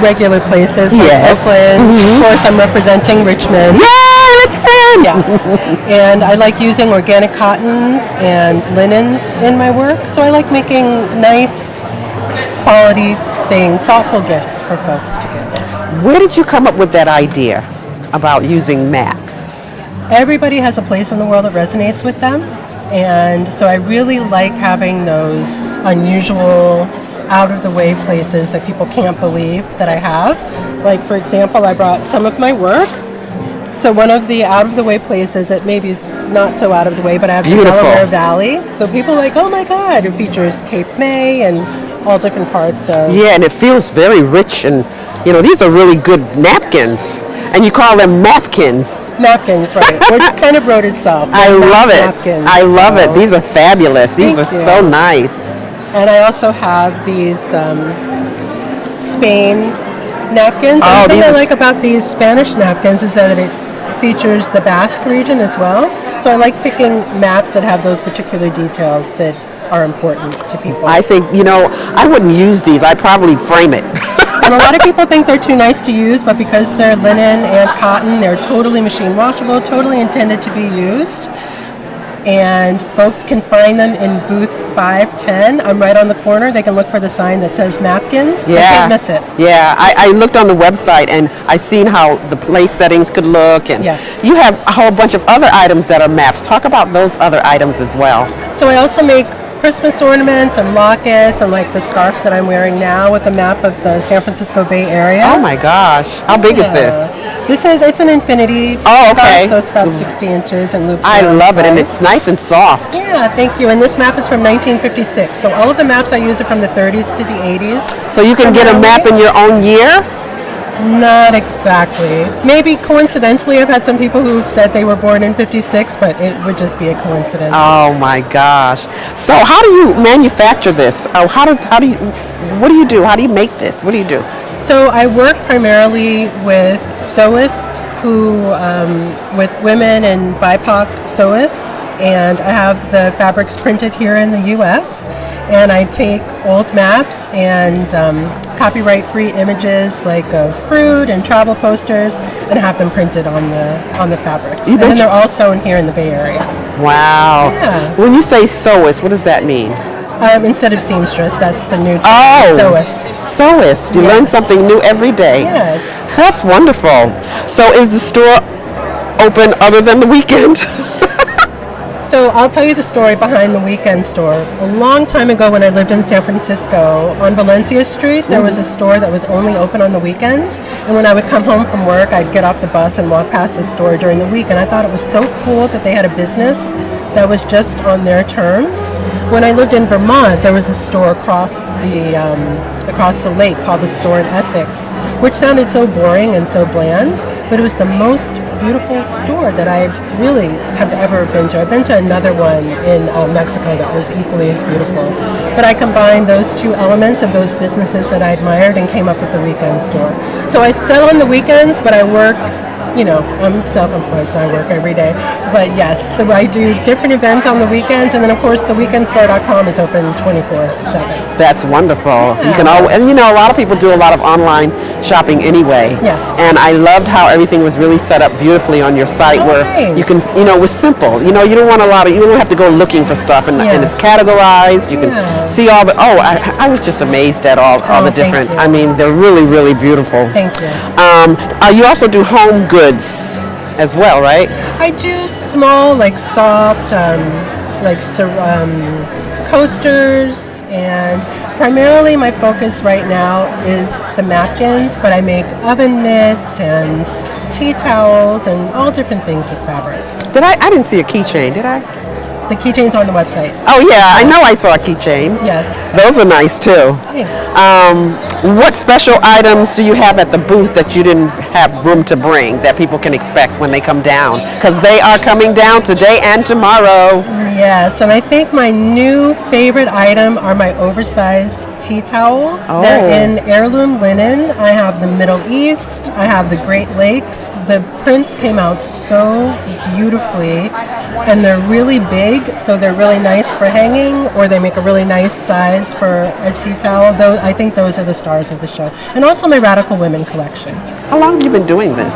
regular places like Oakland. Of course, I'm representing Richmond. Yay, Richmond! Yes. And I like using organic cottons and linens in my work. So I like making nice quality thoughtful gifts for folks to give. Where did you come up with that idea about using maps? Everybody has a place in the world that resonates with them. And so I really like having those unusual, out-of-the-way places that people can't believe that I have. Like, for example, I brought some of my work. So one of the out-of-the-way places that maybe is not so out of the way, but I have the Delaware Valley. So people are like, oh my God, it features Cape May and all different parts of... Yeah, and it feels very rich, and you know, these are really good napkins. And you call them napkins. Napkins, right. Which kind of wrote itself. I love it. Napkins, I love it. These are fabulous. These are so nice. And I also have these Spain napkins. Oh, the thing I like about these Spanish napkins is that it features the Basque region as well. So I like picking maps that have those particular details that are important to people. I think, you know, I wouldn't use these. I'd probably frame it. And a lot of people think they're too nice to use, but because they're linen and cotton, they're totally machine washable, totally intended to be used. And folks can find them in booth 510. I'm right on the corner. They can look for the sign that says Mapkins. Yeah. They can't miss it. Yeah, I looked on the website and I seen how the place settings could look. And yes. You have a whole bunch of other items that are maps. Talk about those other items as well. So I also make Christmas ornaments and lockets and like the scarf that I'm wearing now with a map of the San Francisco Bay Area. Oh my gosh. How big is this? It's an infinity. Oh, okay. Scarf, so it's about 60 inches and loops. I love it, and it's nice and soft. Yeah, thank you. And this map is from 1956. So all of the maps I use are from the 30s to the 80s. So you can get a map in your own year? Not exactly. Maybe coincidentally, I've had some people who've said they were born in 56, but it would just be a coincidence. Oh my gosh. So how do you manufacture this? What do you do? How do you make this? What do you do? So I work primarily with sewists with women and BIPOC sewists, and I have the fabrics printed here in the U.S., and I take old maps and copyright-free images like fruit and travel posters and have them printed on the fabrics. And then they're all sewn here in the Bay Area. Wow. Yeah. When you say sewist, what does that mean? Instead of seamstress, that's the new term. Oh, sewist. Sewist. You learn something new every day. Yes. That's wonderful. So is the store open other than the weekend? So I'll tell you the story behind the Weekend Store. A long time ago when I lived in San Francisco, on Valencia Street, there was a store that was only open on the weekends. And when I would come home from work, I'd get off the bus and walk past the store during the week. And I thought it was so cool that they had a business that was just on their terms. When I lived in Vermont, there was a store across the lake called the Store in Essex, which sounded so boring and so bland, but it was the most beautiful store that I really have ever been to. I've been to another one in Mexico that was equally as beautiful. But I combined those two elements of those businesses that I admired and came up with the Weekend Store. So I sell on the weekends, but I work, I'm self-employed, so I work every day. But yes, I do different events on the weekends, and then of course the weekendstore.com is open 24/7. That's wonderful. Yeah. You can a lot of people do a lot of online shopping anyway. Yes. And I loved how everything was really set up beautifully on your site where you can, it was simple. You don't want you don't have to go looking for stuff and it's categorized. You can see all the, I was just amazed at all the different, thank you. they're really, really beautiful. Thank you. You also do home goods. as well, right? I do small, like soft, coasters, and primarily my focus right now is the napkins, but I make oven mitts and tea towels and all different things with fabric. I didn't see a keychain, did I? The keychain's on the website. Oh yeah, I know I saw a keychain. Yes. Those are nice too. Thanks. What special items do you have at the booth that you didn't have room to bring that people can expect when they come down? Because they are coming down today and tomorrow. Yes, and I think my new favorite item are my oversized tea towels. Oh. They're in heirloom linen. I have the Middle East. I have the Great Lakes. The prints came out so beautifully, and they're really big, so they're really nice for hanging, or they make a really nice size for a tea towel. Though I think those are the stars of the show. And also my Radical Women collection. How long have you been doing this?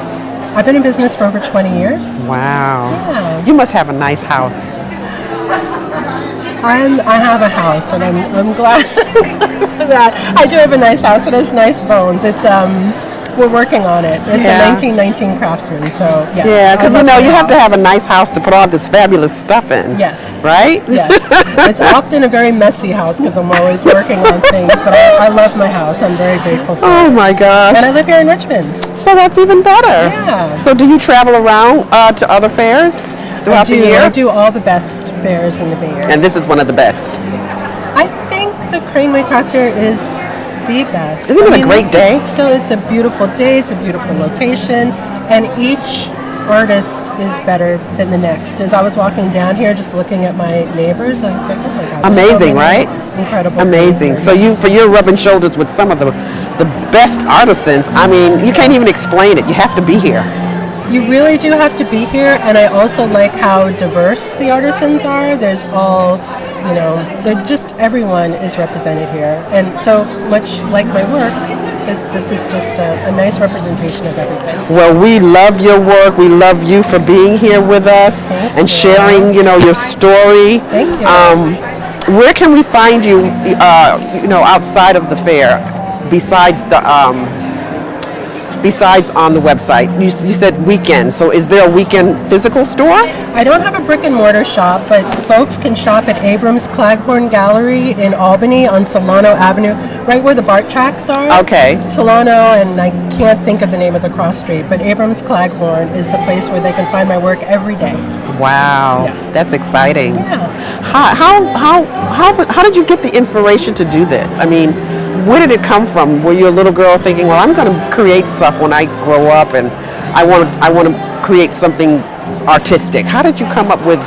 I've been in business for over 20 years. Wow. Yeah. You must have a nice house. I have a house, and I'm glad for that. I do have a nice house. It has nice bones. It's we're working on it. It's a 1919 Craftsman, so yes. Yeah, because you have to have a nice house to put all this fabulous stuff in. Yes. Right? Yes. It's often a very messy house because I'm always working on things, but I love my house. I'm very grateful for it. Oh my gosh. And I live here in Richmond. So that's even better. Yeah. So do you travel around to other fairs throughout the year? I do all the best fairs in the Bay Area. And this is one of the best. I think the Craneway Craft Fair is the best. Isn't it a great day? So it's a beautiful day, it's a beautiful location, and each artist is better than the next. As I was walking down here, just looking at my neighbors, I was like, oh my God. Amazing, right? Incredible. Amazing. So you're rubbing shoulders with some of the best artisans. I mean, you can't even explain it. You have to be here. You really do have to be here, and I also like how diverse the artisans are. There's all, they're just, everyone is represented here. And so much like my work, this is just a nice representation of everything. Well, we love your work. We love you for being here with us and sharing, your story. Thank you. Where can we find you, outside of the fair, besides on the website? You said weekend, so is there a weekend physical store? I don't have a brick and mortar shop, but folks can shop at Abrams Claghorn Gallery in Albany on Solano Avenue, right where the BART tracks are. Okay. Solano, and I can't think of the name of the cross street, but Abrams Claghorn is the place where they can find my work every day. Wow, yes. That's exciting. Yeah. How did you get the inspiration to do this? I mean, where did it come from? Were you a little girl thinking, well, I'm going to create stuff when I grow up, and I want to create something artistic? How did you come up with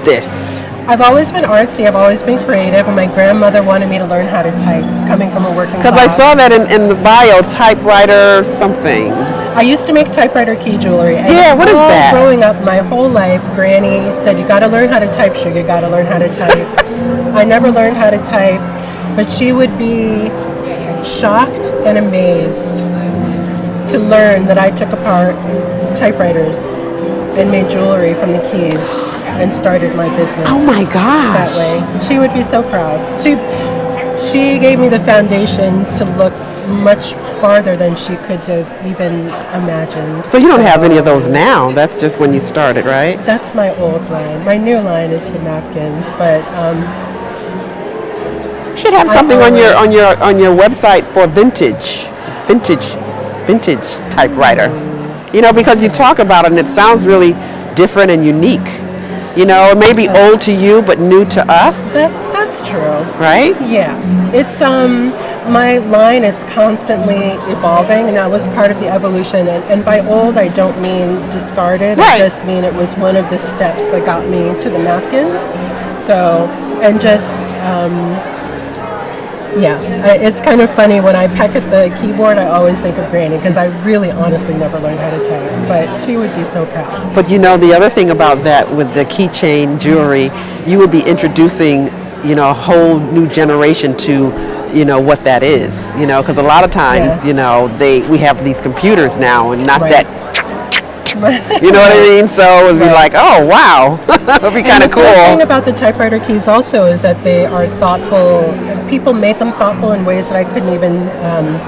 this? I've always been artsy. I've always been creative, and my grandmother wanted me to learn how to type, coming from a working class. Because I saw that in the bio, typewriter something. I used to make typewriter key jewelry. Yeah, what is that? Growing up, my whole life, Granny said, you got to learn how to type, sugar. You got to learn how to type. I never learned how to type, but she would be shocked and amazed to learn that I took apart typewriters and made jewelry from the keys and started my business. Oh my gosh. That way. She would be so proud. She gave me the foundation to look much farther than she could have even imagined. So you don't have any of those now. That's just when you started, right? That's my old line. My new line is the napkins, but you should have something on your website for vintage typewriter. Because you talk about it and it sounds really different and unique. It may be old to you but new to us. That's true. Right? Yeah. It's my line is constantly evolving, and that was part of the evolution. And by old, I don't mean discarded. Right. I just mean it was one of the steps that got me to the napkins. So, and just it's kind of funny when I peck at the keyboard. I always think of Granny because I really, honestly, never learned how to type. But she would be so proud. But the other thing about that with the keychain jewelry, you would be introducing, a whole new generation to, what that is. Because a lot of times, Yes. we have these computers now, and not Right. that art. You know what I mean? So it would be like, oh wow, it would be kind of cool. The thing about the typewriter keys also is that they are thoughtful. People made them thoughtful in ways that I couldn't even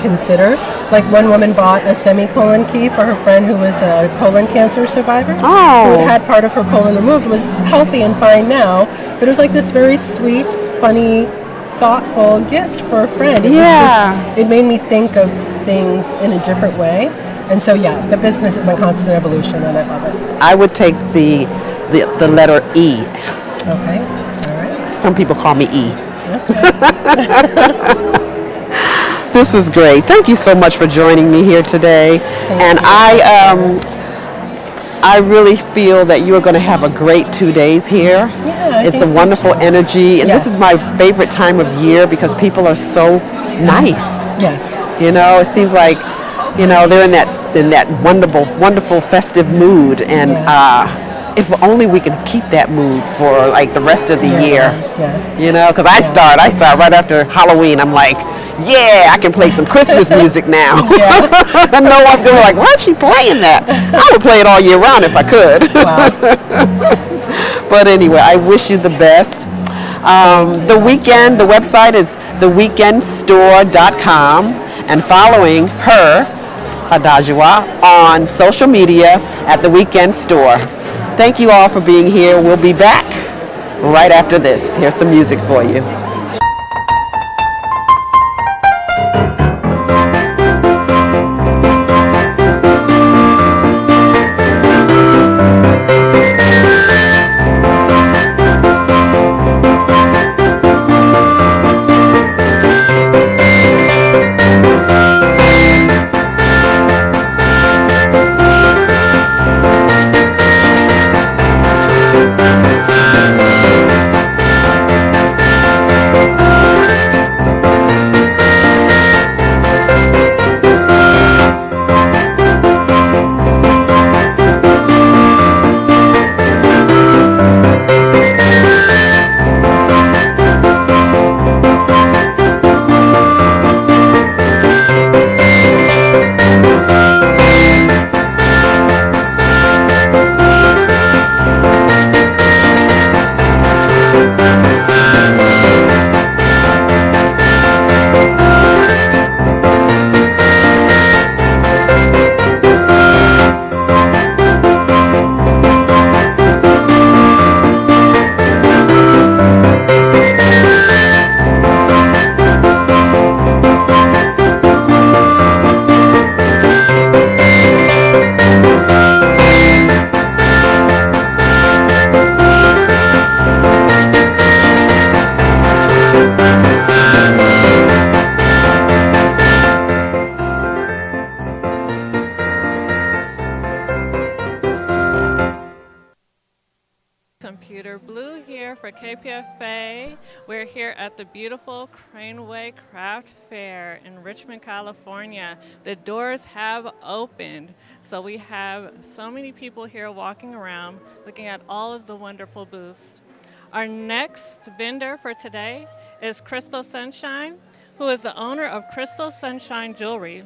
consider. Like one woman bought a semicolon key for her friend who was a colon cancer survivor. Oh. Who had had part of her colon removed, was healthy and fine now. But it was like this very sweet, funny, thoughtful gift for a friend. It made me think of things in a different way. And so, yeah, the business is in constant evolution, and I love it. I would take the letter E. Okay, all right. Some people call me E. This was great. Thank you so much for joining me here today. And I really feel that you are going to have a great 2 days here. Yeah, it's a wonderful energy, and this is my favorite time of year because people are so nice. Yes. You know, it seems like, you know, they're in that wonderful festive mood, and if only we can keep that mood for like the rest of the year. Yes. You know, because I start right after Halloween. I'm like, yeah, I can play some Christmas music now. And no one's gonna be like, why is she playing that? I would play it all year round if I could. But anyway, I wish you the best. The website is theweekendstore.com, and following her, Adajua, on social media at The Weekend Store. Thank you all for being here. We'll be back right after this. Here's some music for you. Computrblu here for KPFA. We're here at the beautiful Craneway Craft Fair in Richmond, California. The doors have opened, so we have so many people here walking around looking at all of the wonderful booths. Our next vendor for today is Crystal Sunshine, who is the owner of Crystal Sunshine Jewelry,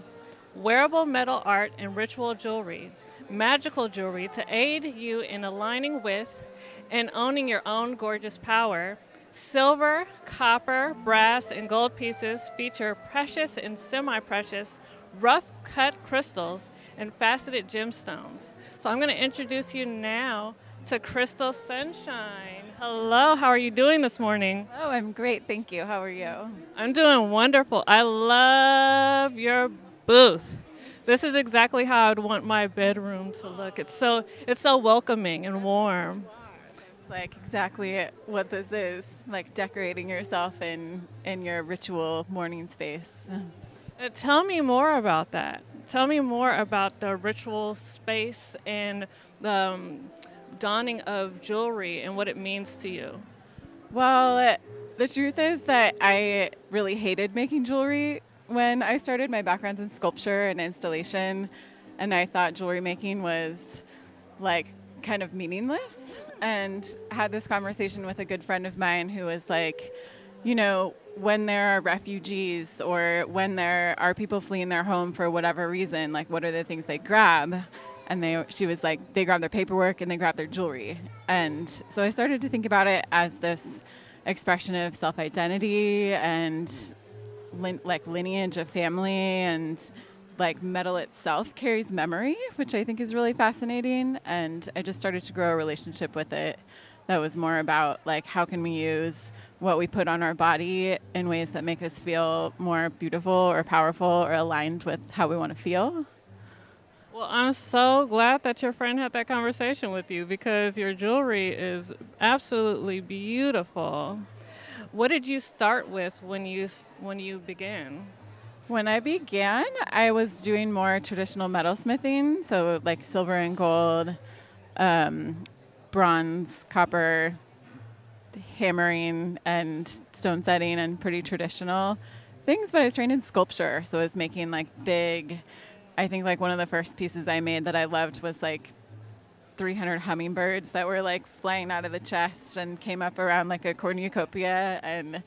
wearable metal art and ritual jewelry, magical jewelry to aid you in aligning with and owning your own gorgeous power. Silver, copper, brass, and gold pieces feature precious and semi-precious rough-cut crystals and faceted gemstones. So I'm going to introduce you now to Crystal Sunshine. Hello, how are you doing this morning? Oh, I'm great, thank you. How are you? I'm doing wonderful. I love your booth. This is exactly how I'd want my bedroom to look. It's so welcoming and warm. Like exactly what this is, like decorating yourself in your ritual morning space. Tell me more about that. Tell me more about the ritual space and the donning of jewelry and what it means to you. Well, the truth is that I really hated making jewelry when I started. My background's in sculpture and installation, and I thought jewelry making was like kind of meaningless, and had this conversation with a good friend of mine who was like, you know, when there are refugees or when there are people fleeing their home for whatever reason, like what are the things they grab? and she was like, they grab their paperwork and they grab their jewelry. And so I started to think about it as this expression of self-identity and like lineage of family, and like metal itself carries memory, which I think is really fascinating. And I just started to grow a relationship with it that was more about like, how can we use what we put on our body in ways that make us feel more beautiful or powerful or aligned with how we want to feel. Well, I'm so glad that your friend had that conversation with you, because your jewelry is absolutely beautiful. What did you start with when you began? When I began, I was doing more traditional metalsmithing, so like silver and gold, bronze, copper, hammering, and stone setting, and pretty traditional things. But I was trained in sculpture, so I was making like big. I think like one of the first pieces I made that I loved was like 300 hummingbirds that were like flying out of the chest and came up around like a cornucopia, and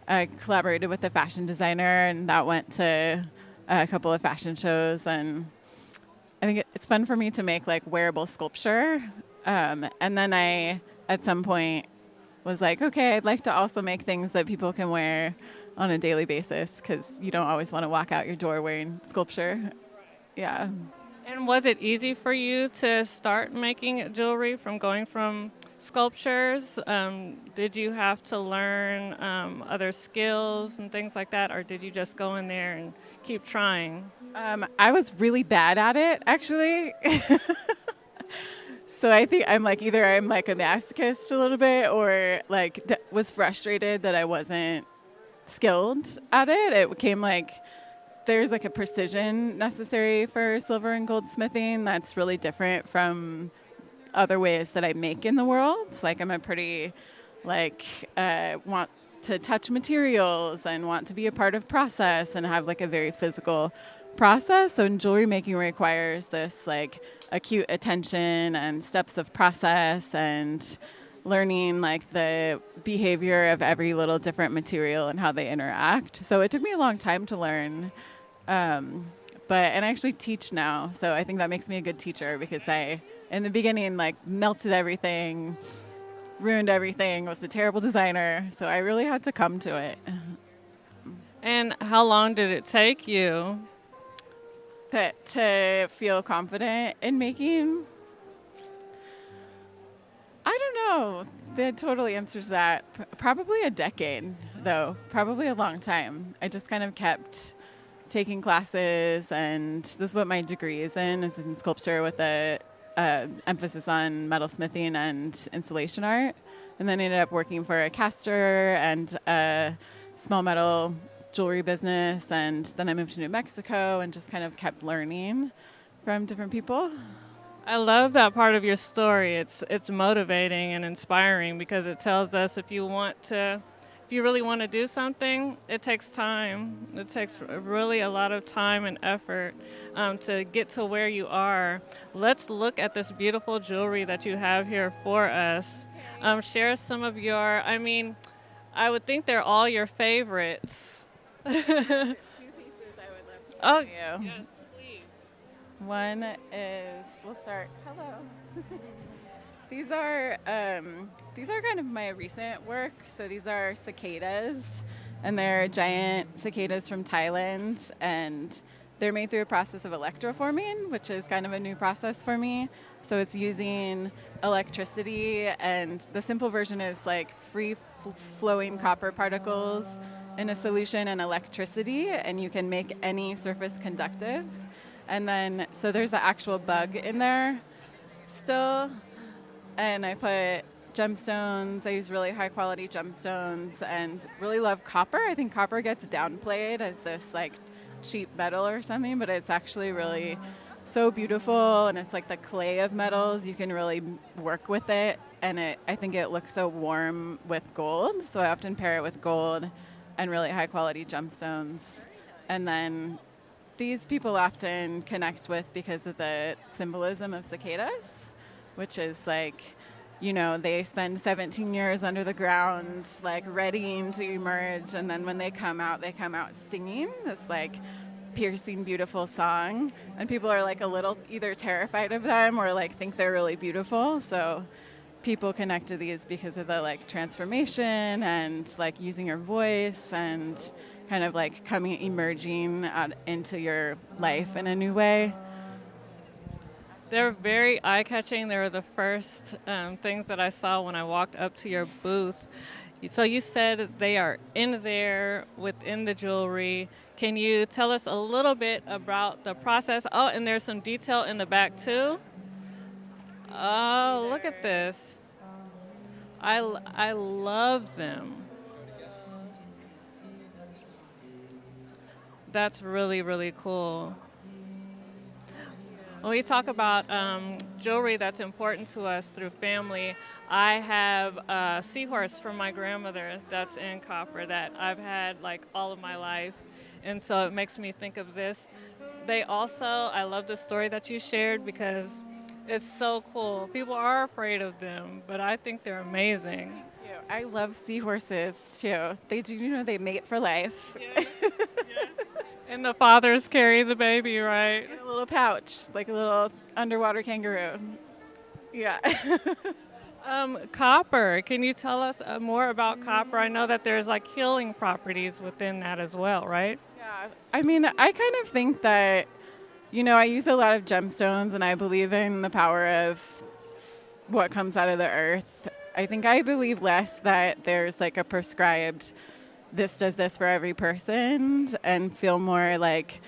I collaborated with a fashion designer, and that went to a couple of fashion shows. And I think it's fun for me to make like wearable sculpture. And then I, at some point, was like, okay, I'd like to also make things that people can wear on a daily basis, because you don't always want to walk out your door wearing sculpture. Yeah. And was it easy for you to start making jewelry from going from sculptures? Did you have to learn other skills and things like that, or did you just go in there and keep trying? I was really bad at it, actually. So I think I'm like, either I'm like a masochist a little bit, or like was frustrated that I wasn't skilled at it. It became like, there's like a precision necessary for silver and gold smithing that's really different from other ways that I make in the world. Like I'm a pretty like want to touch materials and want to be a part of process and have like a very physical process. So jewelry making requires this like acute attention and steps of process and learning like the behavior of every little different material and how they interact. So it took me a long time to learn. And I actually teach now, so I think that makes me a good teacher, because I, in the beginning, like melted everything, ruined everything, was a terrible designer, so I really had to come to it. And how long did it take you to feel confident in making? I don't know. That totally answers that. Probably a decade, though. Probably a long time. I just kind of kept taking classes, and this is what my degree is in sculpture with a emphasis on metalsmithing and installation art. And then I ended up working for a caster and a small metal jewelry business, and then I moved to New Mexico and just kind of kept learning from different people. I love that part of your story. It's motivating and inspiring, because it tells us if you really want to do something, it takes time. It takes really a lot of time and effort to get to where you are. Let's look at this beautiful jewelry that you have here for us. Share some of your, I would think they're all your favorites. 2 pieces I would love to show you. Yes, please. One is, we'll start, hello. These are kind of my recent work. So these are cicadas, and they're giant cicadas from Thailand, and they're made through a process of electroforming, which is kind of a new process for me. So it's using electricity, and the simple version is like free-flowing copper particles in a solution and electricity, and you can make any surface conductive. And then, so there's the actual bug in there still. And I put gemstones. I use really high quality gemstones and really love copper. I think copper gets downplayed as this like cheap metal or something, but it's actually really so beautiful, and it's like the clay of metals. You can really work with it, and I think it looks so warm with gold. So I often pair it with gold and really high quality gemstones. And then these people often connect with because of the symbolism of cicadas, which is like, you know, they spend 17 years under the ground, like readying to emerge, and then when they come out singing this like piercing, beautiful song, and people are like a little either terrified of them or like think they're really beautiful. So people connect to these because of the like transformation and like using your voice and kind of like emerging out into your life in a new way. They're very eye-catching. They were the first things that I saw when I walked up to your booth. So you said they are in there within the jewelry. Can you tell us a little bit about the process? Oh, and there's some detail in the back too. Oh, look at this. I love them. That's really, really cool. When we talk about jewelry that's important to us through family, I have a seahorse from my grandmother that's in copper that I've had like all of my life. And so it makes me think of this. They also, I love the story that you shared because it's so cool. People are afraid of them, but I think they're amazing. Thank you. I love seahorses too. They do, they mate for life. Yes. Yes. And the fathers carry the baby, right? In a little pouch, like a little underwater kangaroo. Yeah. Copper, can you tell us more about copper? I know that there's like healing properties within that as well, right? Yeah, I mean, I kind of think that, I use a lot of gemstones and I believe in the power of what comes out of the earth. I think I believe less that there's like a prescribed, this does this for every person, and feel more like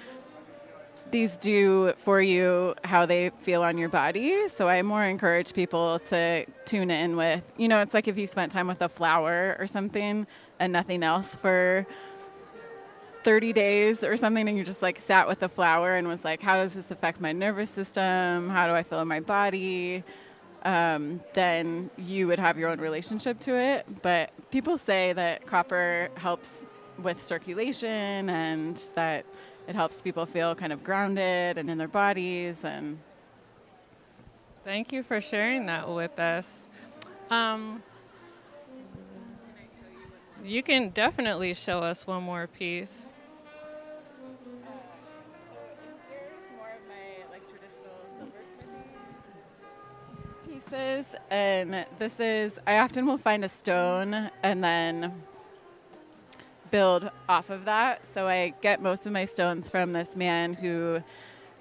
these do for you how they feel on your body. So I more encourage people to tune in with, it's like if you spent time with a flower or something and nothing else for 30 days or something, and you just like sat with the flower and was like, how does this affect my nervous system? How do I feel in my body? Then you would have your own relationship to it. But people say that copper helps with circulation and that it helps people feel kind of grounded and in their bodies. And thank you for sharing that with us. You can definitely show us one more piece. Here's more of my like traditional silver pieces, and this is, I often will find a stone and then build off of that. So I get most of my stones from this man who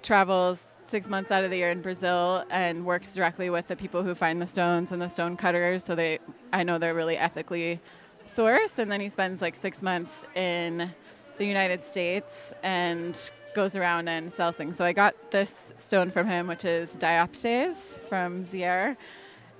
travels 6 months out of the year in Brazil and works directly with the people who find the stones and the stone cutters. So I know they're really ethically sourced. And then he spends like 6 months in the United States and goes around and sells things. So I got this stone from him, which is dioptase from Zier.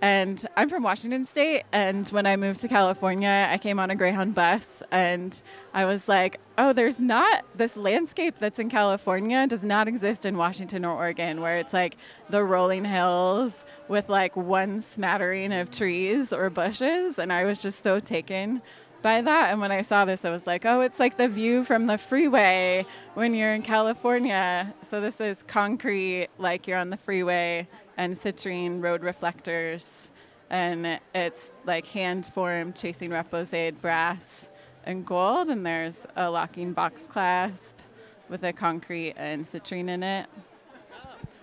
And I'm from Washington State, and when I moved to California, I came on a Greyhound bus, and I was like, oh, there's not, this landscape that's in California does not exist in Washington or Oregon, where it's like the rolling hills with like one smattering of trees or bushes, and I was just so taken by that. And when I saw this, I was like, oh, it's like the view from the freeway when you're in California. So this is concrete, like you're on the freeway, and citrine road reflectors, and it's like hand-formed chasing reposade brass and gold, and there's a locking box clasp with a concrete and citrine in it.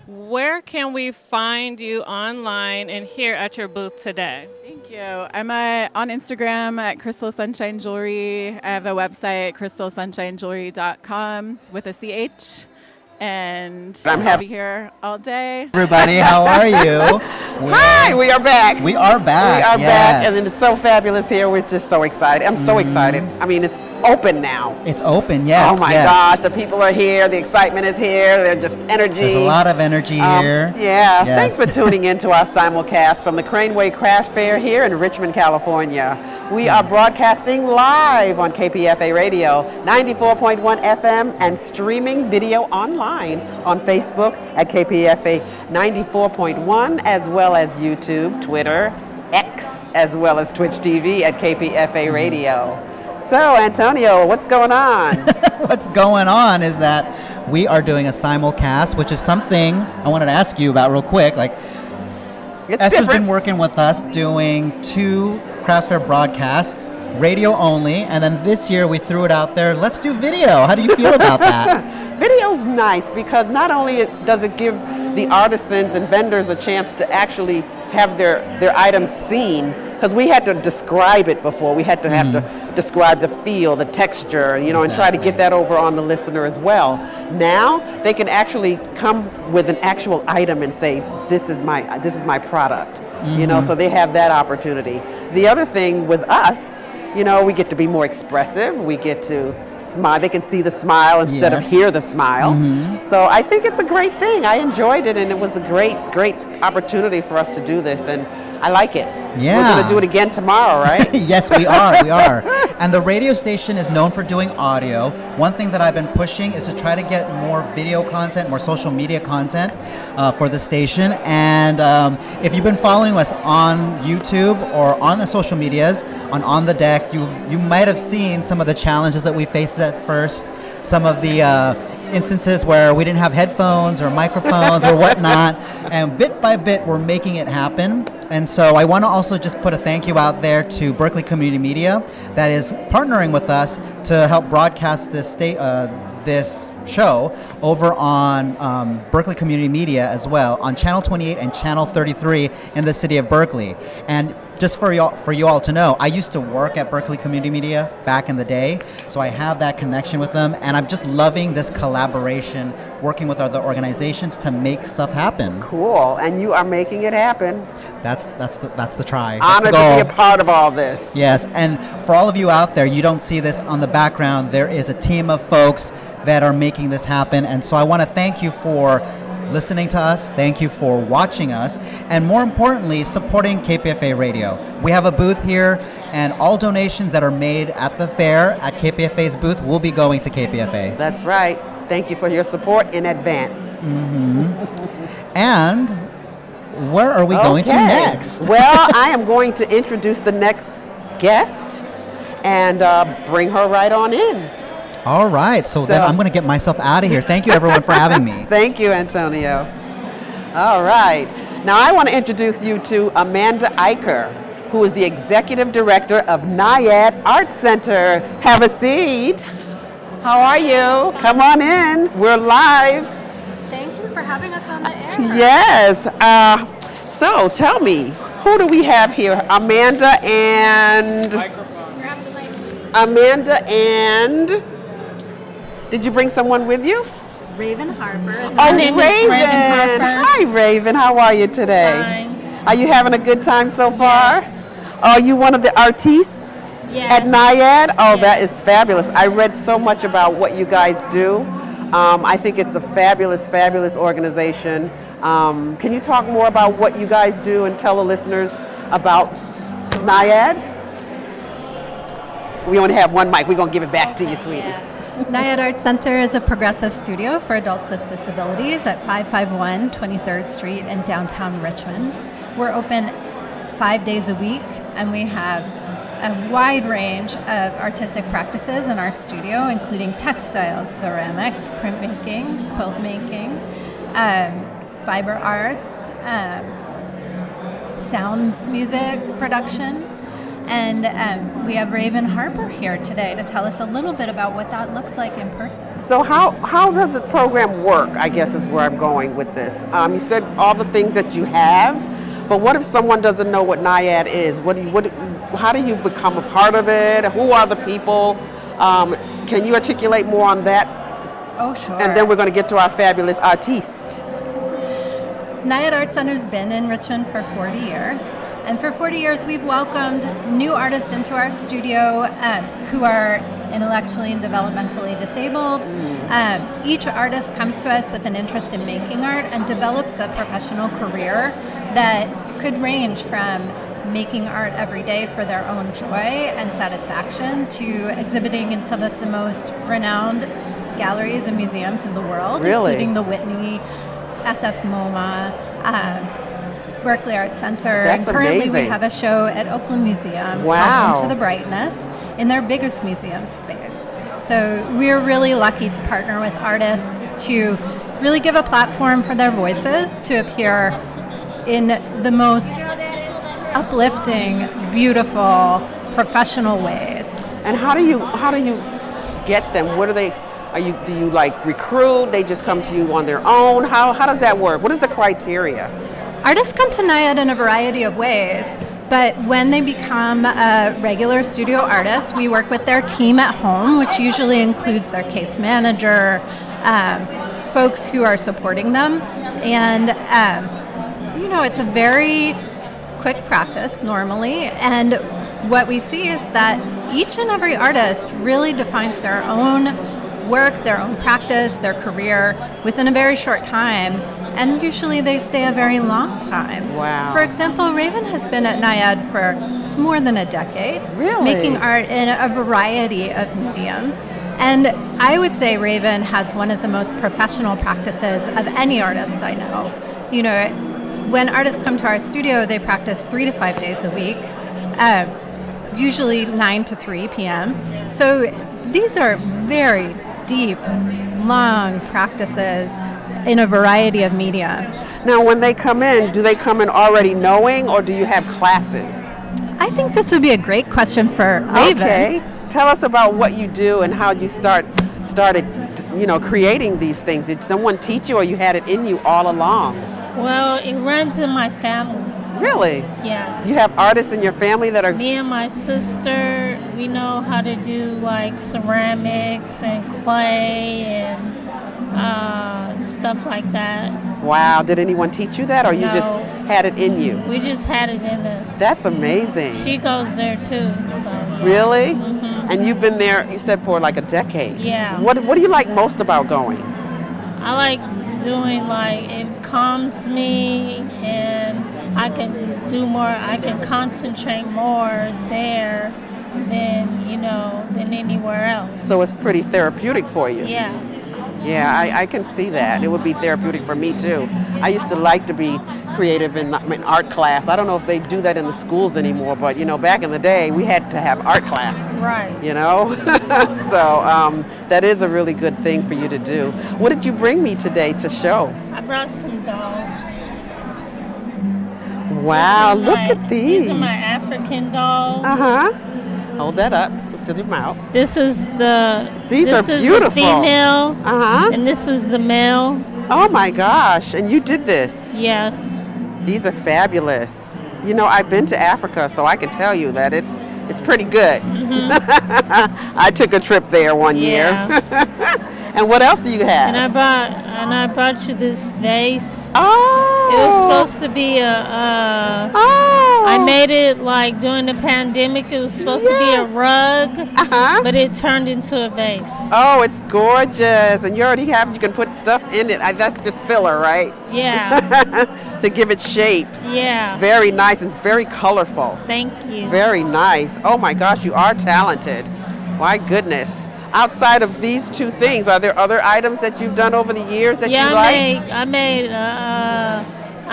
Where can we find you online and here at your booth today? Thank you. I'm on Instagram at Crystal Sunshine Jewelry. I have a website, crystalsunshinejewelry.com with a CH. And I'll be here all day. Everybody, how are you? Hi, we are back. We are back. We are yes. back, and it's so fabulous here. We're just so excited. I'm so excited. I mean, it's open now. It's open, yes. Oh my gosh, the people are here. The excitement is here. There's just energy. There's a lot of energy here. Yeah. Yes. Thanks for tuning in to our simulcast from the Craneway Craft Fair here in Richmond, California. We are broadcasting live on KPFA Radio, 94.1 FM, and streaming video online on Facebook at KPFA 94.1, as well as YouTube, Twitter, X, as well as Twitch TV at KPFA Radio. So, Antonio, what's going on? What's going on is that we are doing a simulcast, which is something I wanted to ask you about real quick. Like, Esther's been working with us doing 2 Crafts Fair broadcasts, radio only, and then this year we threw it out there. Let's do video. How do you feel about that? Video's nice because not only does it give the artisans and vendors a chance to actually have their items seen, because we had to describe it before. We had to have to describe the feel, the texture, and try to get that over on the listener as well. Now they can actually come with an actual item and say, this is my product. So they have that opportunity. The other thing with us, we get to be more expressive. We get to smile. They can see the smile instead of hear the smile. So I think it's a great thing. I enjoyed it, and it was a great opportunity for us to do this, and I like it. Yeah. We're going to do it again tomorrow, right? Yes, we are. And the radio station is known for doing audio. One thing that I've been pushing is to try to get more video content, more social media content for the station. And if you've been following us on YouTube or on the social medias, on the deck, you might have seen some of the challenges that we faced at first, some of the instances where we didn't have headphones or microphones or whatnot, and bit by bit we're making it happen. And so I want to also just put a thank you out there to Berkeley Community Media that is partnering with us to help broadcast this show over on Berkeley Community Media as well, on Channel 28 and Channel 33 in the city of Berkeley. And just for you all to know, I used to work at Berkeley Community Media back in the day, so I have that connection with them, and I'm just loving this collaboration, working with other organizations to make stuff happen. Cool, and you are making it happen. That's the try. Honored to be a part of all this. Yes, and for all of you out there, you don't see this on the background. There is a team of folks that are making this happen, and so I want to thank you for listening to us, thank you for watching us, and more importantly, supporting KPFA Radio. We have a booth here, and all donations that are made at the fair at KPFA's booth will be going to KPFA. That's right. Thank you for your support in advance. And where are we going to next? Well, I am going to introduce the next guest and bring her right on in. All right, so then I'm going to get myself out of here. Thank you, everyone, for having me. Thank you, Antonio. All right. Now, I want to introduce you to Amanda Eicher, who is the Executive Director of Naiad Art Center. Have a seat. How are you? Come on in. We're live. Thank you for having us on the air. Yes. So, tell me, who do we have here? Amanda and... Amanda and... Did you bring someone with you? Raven Harper. Oh, Raven. Hi, Raven. How are you today? Fine. Are you having a good time so far? Yes. Are you one of the artistes at Naiad? Oh, Yes. That is fabulous. I read so much about what you guys do. I think it's a fabulous, fabulous organization. Can you talk more about what you guys do and tell the listeners about Naiad? We only have one mic. We're going to give it back to you, sweetie. Yeah. Naiad Art Center is a progressive studio for adults with disabilities at 551 23rd Street in downtown Richmond. We're open 5 days a week, and we have a wide range of artistic practices in our studio, including textiles, ceramics, printmaking, quilt making, fiber arts, sound music production. And we have Raven Harper here today to tell us a little bit about what that looks like in person. So how does the program work, I guess is where I'm going with this. You said all the things that you have, but what if someone doesn't know what Naiad is? How do you become a part of it? Who are the people? Can you articulate more on that? Oh, sure. And then we're going to get to our fabulous artiste. Naiad Art Center's been in Richmond for 40 years. And for 40 years, we've welcomed new artists into our studio who are intellectually and developmentally disabled. Each artist comes to us with an interest in making art and develops a professional career that could range from making art every day for their own joy and satisfaction to exhibiting in some of the most renowned galleries and museums in the world, including the Whitney, SF MoMA, Berkeley Art Center. That's and currently amazing. we have a show at Oakland Museum Wow. called Into the Brightness in their biggest museum space. So we're really lucky to partner with artists to really give a platform for their voices to appear in the most uplifting, beautiful, professional ways. And how do you get them? Do you like recruit? They just come to you on their own? How does that work? What is the criteria? Artists come to NIAD in a variety of ways, but when they become a regular studio artist, we work with their team at home, which usually includes their case manager, folks who are supporting them, and it's a very quick practice normally, and what we see is that each and every artist really defines their own work, their own practice, their career within a very short time, and usually they stay a very long time. Wow. For example, Raven has been at NIAD for more than a decade, really? Making art in a variety of mediums. And I would say Raven has one of the most professional practices of any artist I know. You know, when artists come to our studio, they practice 3 to 5 days a week, usually 9 to 3 p.m. So these are very deep, long practices in a variety of media. Now, when they come in, do they come in already knowing, or do you have classes? I think this would be a great question for Raven. Okay. Tell us about what you do and how you started, creating these things. Did someone teach you, or you had it in you all along? Well, it runs in my family. Really? Yes. You have artists in your family that are... Me and my sister, we know how to do like ceramics and clay and stuff like that. Wow. Did anyone teach you that, or you just had it in you? We just had it in us. That's amazing. She goes there too, so yeah. Really? Mm-hmm. And you've been there, you said, for like a decade. Yeah. What do you like most about going? I like doing, it calms me, and I can do more, I can concentrate more there than anywhere else. So it's pretty therapeutic for you. Yeah. Yeah, I can see that. It would be therapeutic for me too. I used to like to be creative in art class. I don't know if they do that in the schools anymore, but back in the day we had to have art class. Right. So that is a really good thing for you to do. What did you bring me today to show? I brought some dolls. Wow, look at these. These are my African dolls. Uh-huh. Hold that up to your mouth. This is beautiful. The female. Uh-huh. And this is the male. Oh my gosh, and you did this? Yes. These are fabulous. I've been to Africa, so I can tell you that it's pretty good. Mm-hmm. I took a trip there one year. And what else do you have? And I brought you this vase. Oh. It was supposed to be I made it during the pandemic. It was supposed to be a rug, but it turned into a vase. Oh, it's gorgeous. And you can put stuff in it. That's just filler, right? Yeah. To give it shape. Yeah. Very nice. It's very colorful. Thank you. Very nice. Oh my gosh, you are talented. My goodness. Outside of these two things, are there other items that you've done over the years that you like? I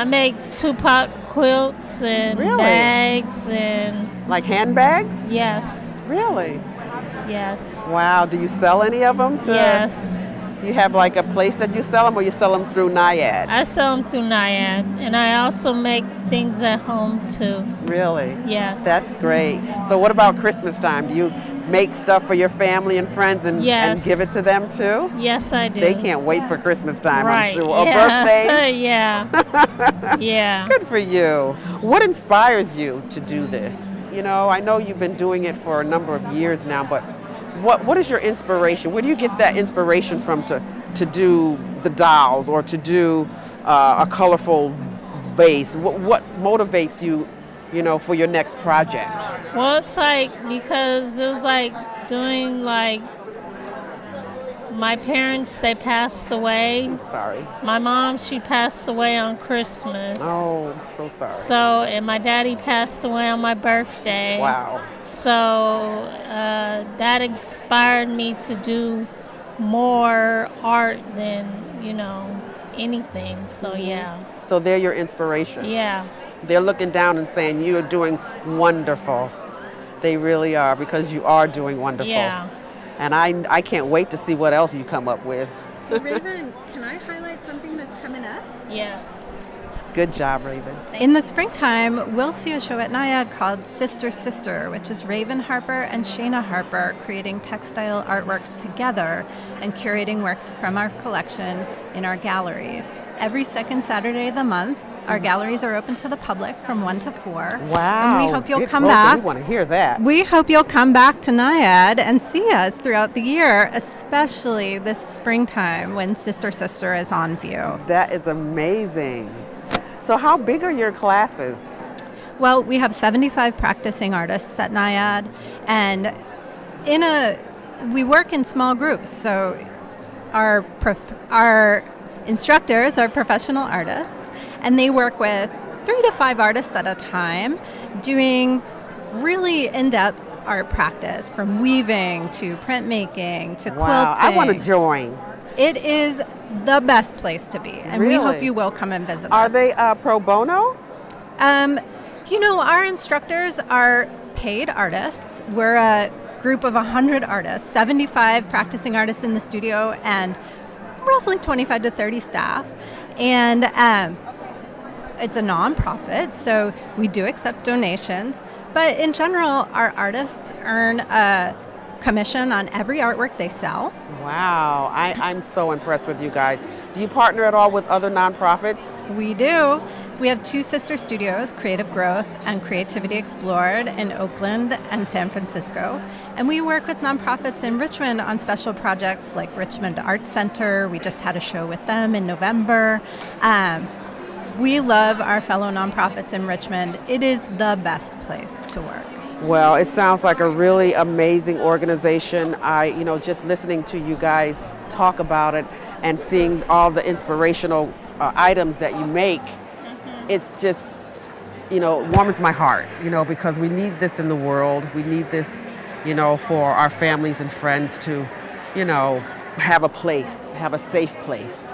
made 2-pot quilts and bags and... Like handbags? Yes. Really? Yes. Wow. Do you sell any of them? Yes. Do you have a place that you sell them, or you sell them through NIAD? I sell them through NIAD, and I also make things at home too. Really? Yes. That's great. So what about Christmas time? Do you make stuff for your family and friends and give it to them too? Yes, I do. They can't wait for Christmas time, right. I'm sure. Or birthdays? Yeah. Yeah. Good for you. What inspires you to do this? I know you've been doing it for a number of years now, but what is your inspiration? Where do you get that inspiration from to do the dolls, or to do a colorful vase? What motivates you, for your next project? Well, it's because it was doing my parents, they passed away. Sorry. My mom, she passed away on Christmas. Oh, so sorry. And my daddy passed away on my birthday. Wow. So that inspired me to do more art than, anything. So, yeah. So they're your inspiration? Yeah. They're looking down and saying, you are doing wonderful. They really are, because you are doing wonderful. Yeah. And I can't wait to see what else you come up with. Raven, can I highlight something that's coming up? Yes. Good job, Raven. In the springtime, we'll see a show at NIAD called Sister Sister, which is Raven Harper and Shayna Harper creating textile artworks together and curating works from our collection in our galleries. Every second Saturday of the month, our galleries are open to the public from 1 to 4. Wow. And we hope you'll Get come closer. back. We want to hear that. We hope you'll come back to NIAD and see us throughout the year, especially this springtime when Sister Sister is on view. That is amazing. So how big are your classes? Well, we have 75 practicing artists at NIAD, and we work in small groups. So our instructors are professional artists, and they work with 3 to 5 artists at a time, doing really in-depth art practice, from weaving to printmaking to quilting. Wow, I want to join. It is the best place to be, and we hope you will come and visit us. Are they pro bono? Our instructors are paid artists. We're a group of 100 artists, 75 practicing artists in the studio, and roughly 25 to 30 staff. And it's a nonprofit, so we do accept donations. But in general, our artists earn a commission on every artwork they sell. Wow, I'm so impressed with you guys. Do you partner at all with other nonprofits? We do. We have 2 sister studios, Creative Growth and Creativity Explored, in Oakland and San Francisco. And we work with nonprofits in Richmond on special projects like Richmond Art Center. We just had a show with them in November. We love our fellow nonprofits in Richmond. It is the best place to work. Well, it sounds like a really amazing organization. Just listening to you guys talk about it and seeing all the inspirational items that you make, it's just, warms my heart, because we need this in the world. We need this, for our families and friends to, have a place, have a safe place.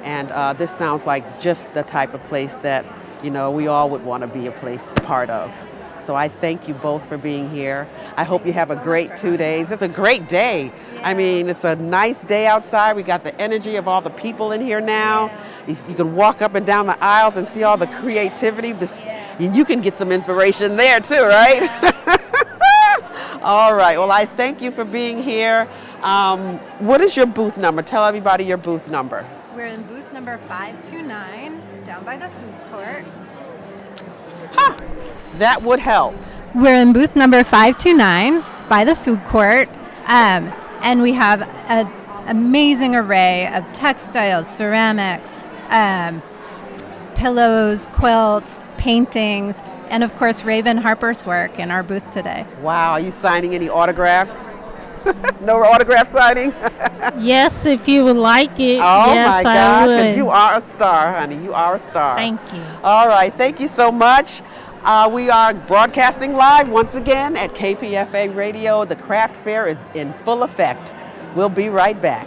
And this sounds like just the type of place that, we all would want to be a part of. So I thank you both for being here. I hope you have a great 2 days. It's a great day. I mean, it's a nice day outside. We got the energy of all the people in here now. You can walk up and down the aisles and see all the creativity. You can get some inspiration there too, right? All right. Well, I thank you for being here. What is your booth number? Tell everybody your booth number. We're in booth number 529, down by the food court. That would help. We're in booth number 529 by the food court, and we have an amazing array of textiles, ceramics, pillows, quilts, paintings, and of course Raven Harper's work in our booth today. Wow, are you signing any autographs? No autograph signing? Yes, if you would like it. Oh yes, my I gosh, would. you are a star, honey. You are a star. Thank you. All right, thank you so much. We are broadcasting live once again at KPFA Radio. The craft fair is in full effect. We'll be right back.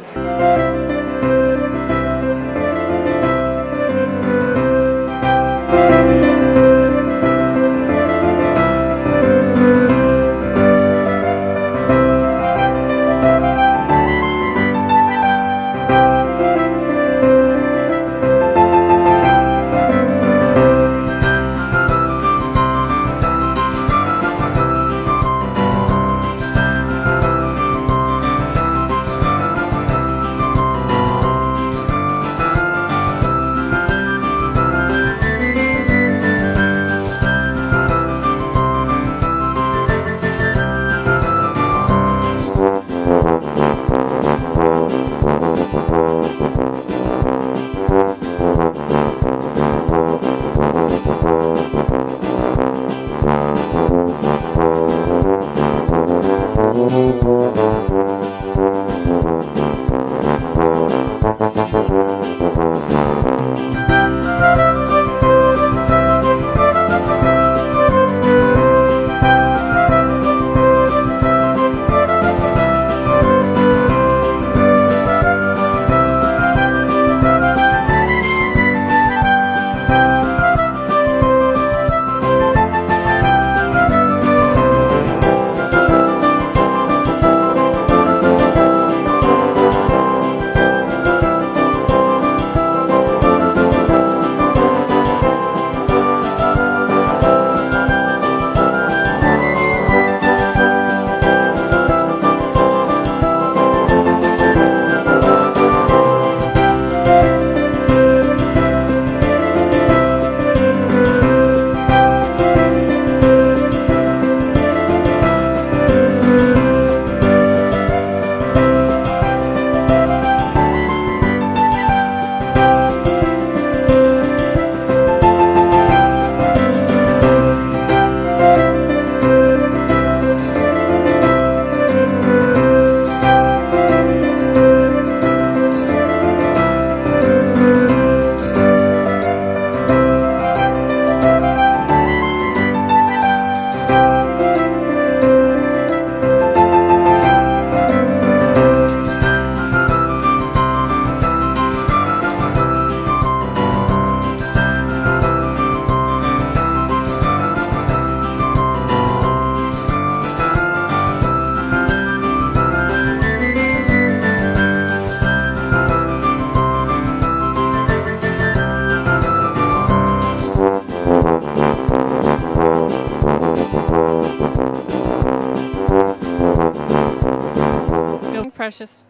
precious.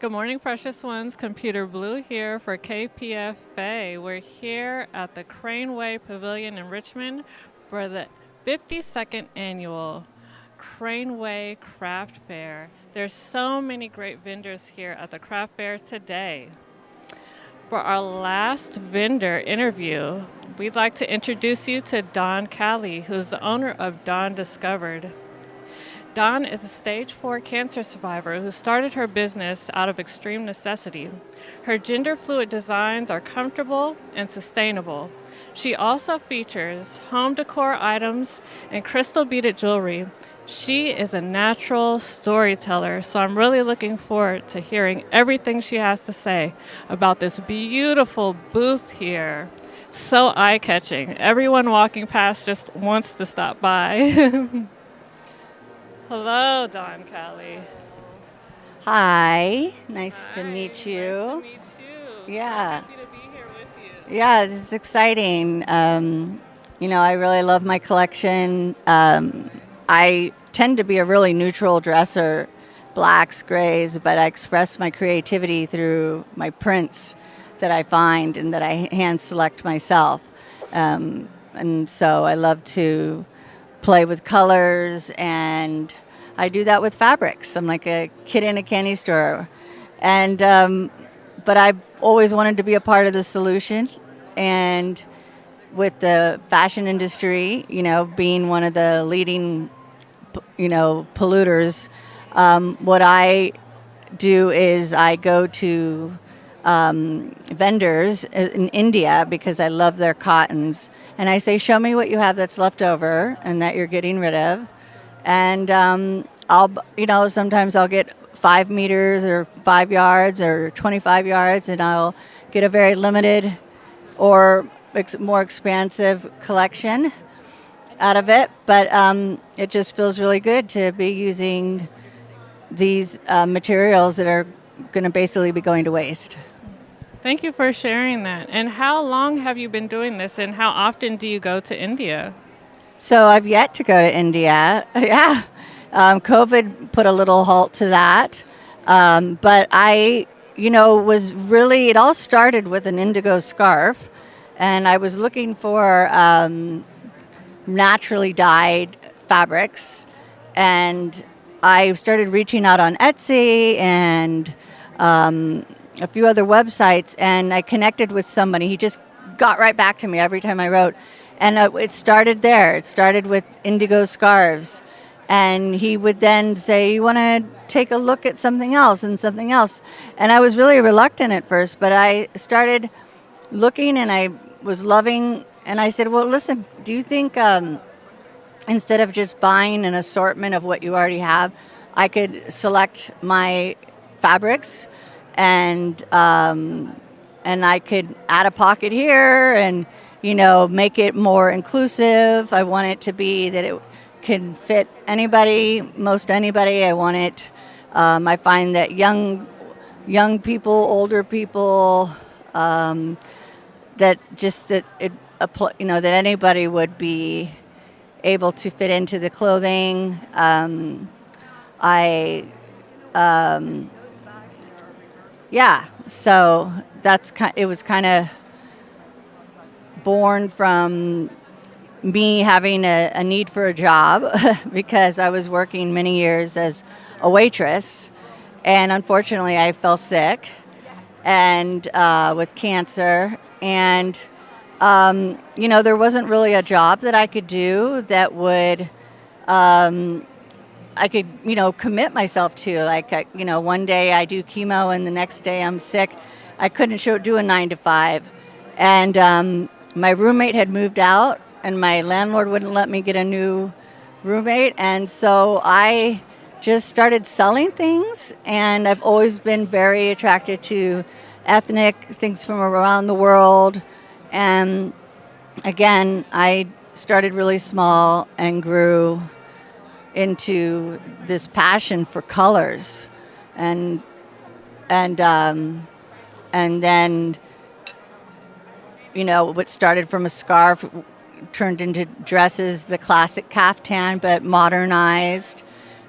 Good morning, precious ones. Computrblu here for KPFA. We're here at the Craneway Pavilion in Richmond for the 52nd annual Craneway Craft Fair. There's so many great vendors here at the craft fair today. For our last vendor interview, we'd like to introduce you to Dawn Callie, who's the owner of Dawn Discovered. Dawn is a stage 4 cancer survivor who started her business out of extreme necessity. Her gender fluid designs are comfortable and sustainable. She also features home decor items and crystal beaded jewelry. She is a natural storyteller, so I'm really looking forward to hearing everything she has to say about this beautiful booth here. So eye-catching. Everyone walking past just wants to stop by. Hello, Dawn Callie. Hi, nice to meet you. Nice to meet you. Yeah. So happy to be here with you. Yeah, this is exciting. I really love my collection. I tend to be a really neutral dresser, blacks, grays, but I express my creativity through my prints that I find and that I hand select myself. And so I love to play with colors, and I do that with fabrics. I'm like a kid in a candy store. And but I've always wanted to be a part of the solution, and with the fashion industry, being one of the leading polluters, what I do is I go to vendors in India because I love their cottons, and I say, show me what you have that's left over and that you're getting rid of, and sometimes I'll get 5 meters or 5 yards or 25 yards, and I'll get a very limited or more expansive collection out of it, but it just feels really good to be using these materials that are going to basically be going to waste. Thank you for sharing that. And how long have you been doing this, and how often do you go to India? So I've yet to go to India. Yeah. COVID put a little halt to that. But I, was really, it all started with an indigo scarf. And I was looking for naturally dyed fabrics. And I started reaching out on Etsy and a few other websites, and I connected with somebody. He just got right back to me every time I wrote. And it started there. It started with indigo scarves. And he would then say, you want to take a look at something else and something else. And I was really reluctant at first, but I started looking and I was loving. And I said, well, listen, do you think instead of just buying an assortment of what you already have, I could select my fabrics and I could add a pocket here and, make it more inclusive. I want it to be that it can fit anybody, most anybody. I want it. I find that young people, older people, that anybody would be able to fit into the clothing. So it was kind of born from me having a need for a job because I was working many years as a waitress, and unfortunately I fell sick and with cancer, and there wasn't really a job that I could do that would I could commit myself to. Like one day I do chemo and the next day I'm sick. I couldn't do a 9 to 5, and my roommate had moved out, and my landlord wouldn't let me get a new roommate, and so I just started selling things. And I've always been very attracted to ethnic things from around the world. And again, I started really small and grew into this passion for colors, and then what started from a scarf turned into dresses, the classic caftan, but modernized,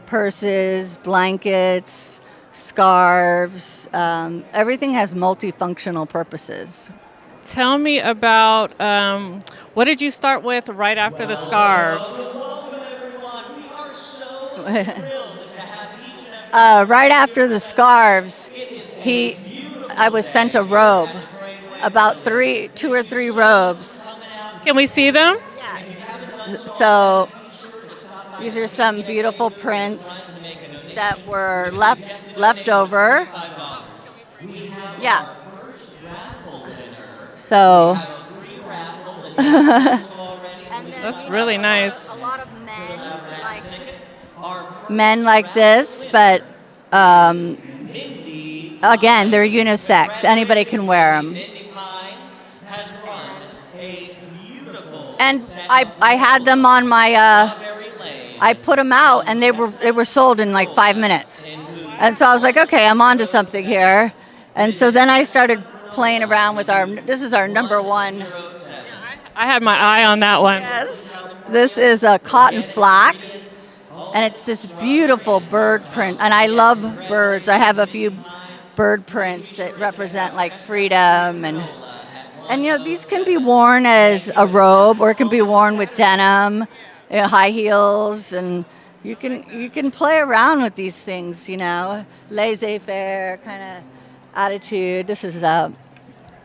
purses, blankets, scarves. Everything has multifunctional purposes. Tell me about what did you start with right after the scarves? Right after the scarves, I was sent a robe, about 2 or 3 robes. Can we see them? So these are some beautiful prints that were left over. Yeah. So that's really nice. A lot of men like this, but again, they're unisex. Anybody can wear them. And I had them on my. I put them out, and they were sold in like 5 minutes. And so I was like, okay, I'm onto something here. And so then I started playing around with this is our number one. I had my eye on that one. Yes. This is a cotton flax, and it's this beautiful bird print. And I love birds. I have a few bird prints that represent like freedom and these can be worn as a robe, or it can be worn with denim, high heels, and you can play around with these things, laissez-faire kind of attitude. This is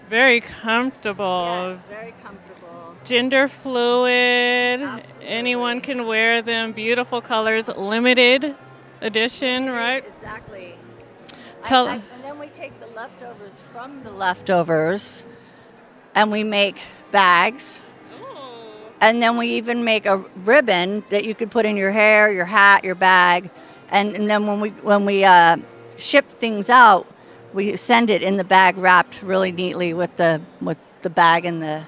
very comfortable. Yes, very comfortable. Gender fluid. Absolutely. Anyone can wear them. Beautiful colors. Limited edition, right? Exactly. And then we take the leftovers from the leftovers, and we make bags. And then we even make a ribbon that you could put in your hair, your hat, your bag. And then when we ship things out, we send it in the bag wrapped really neatly with the bag and the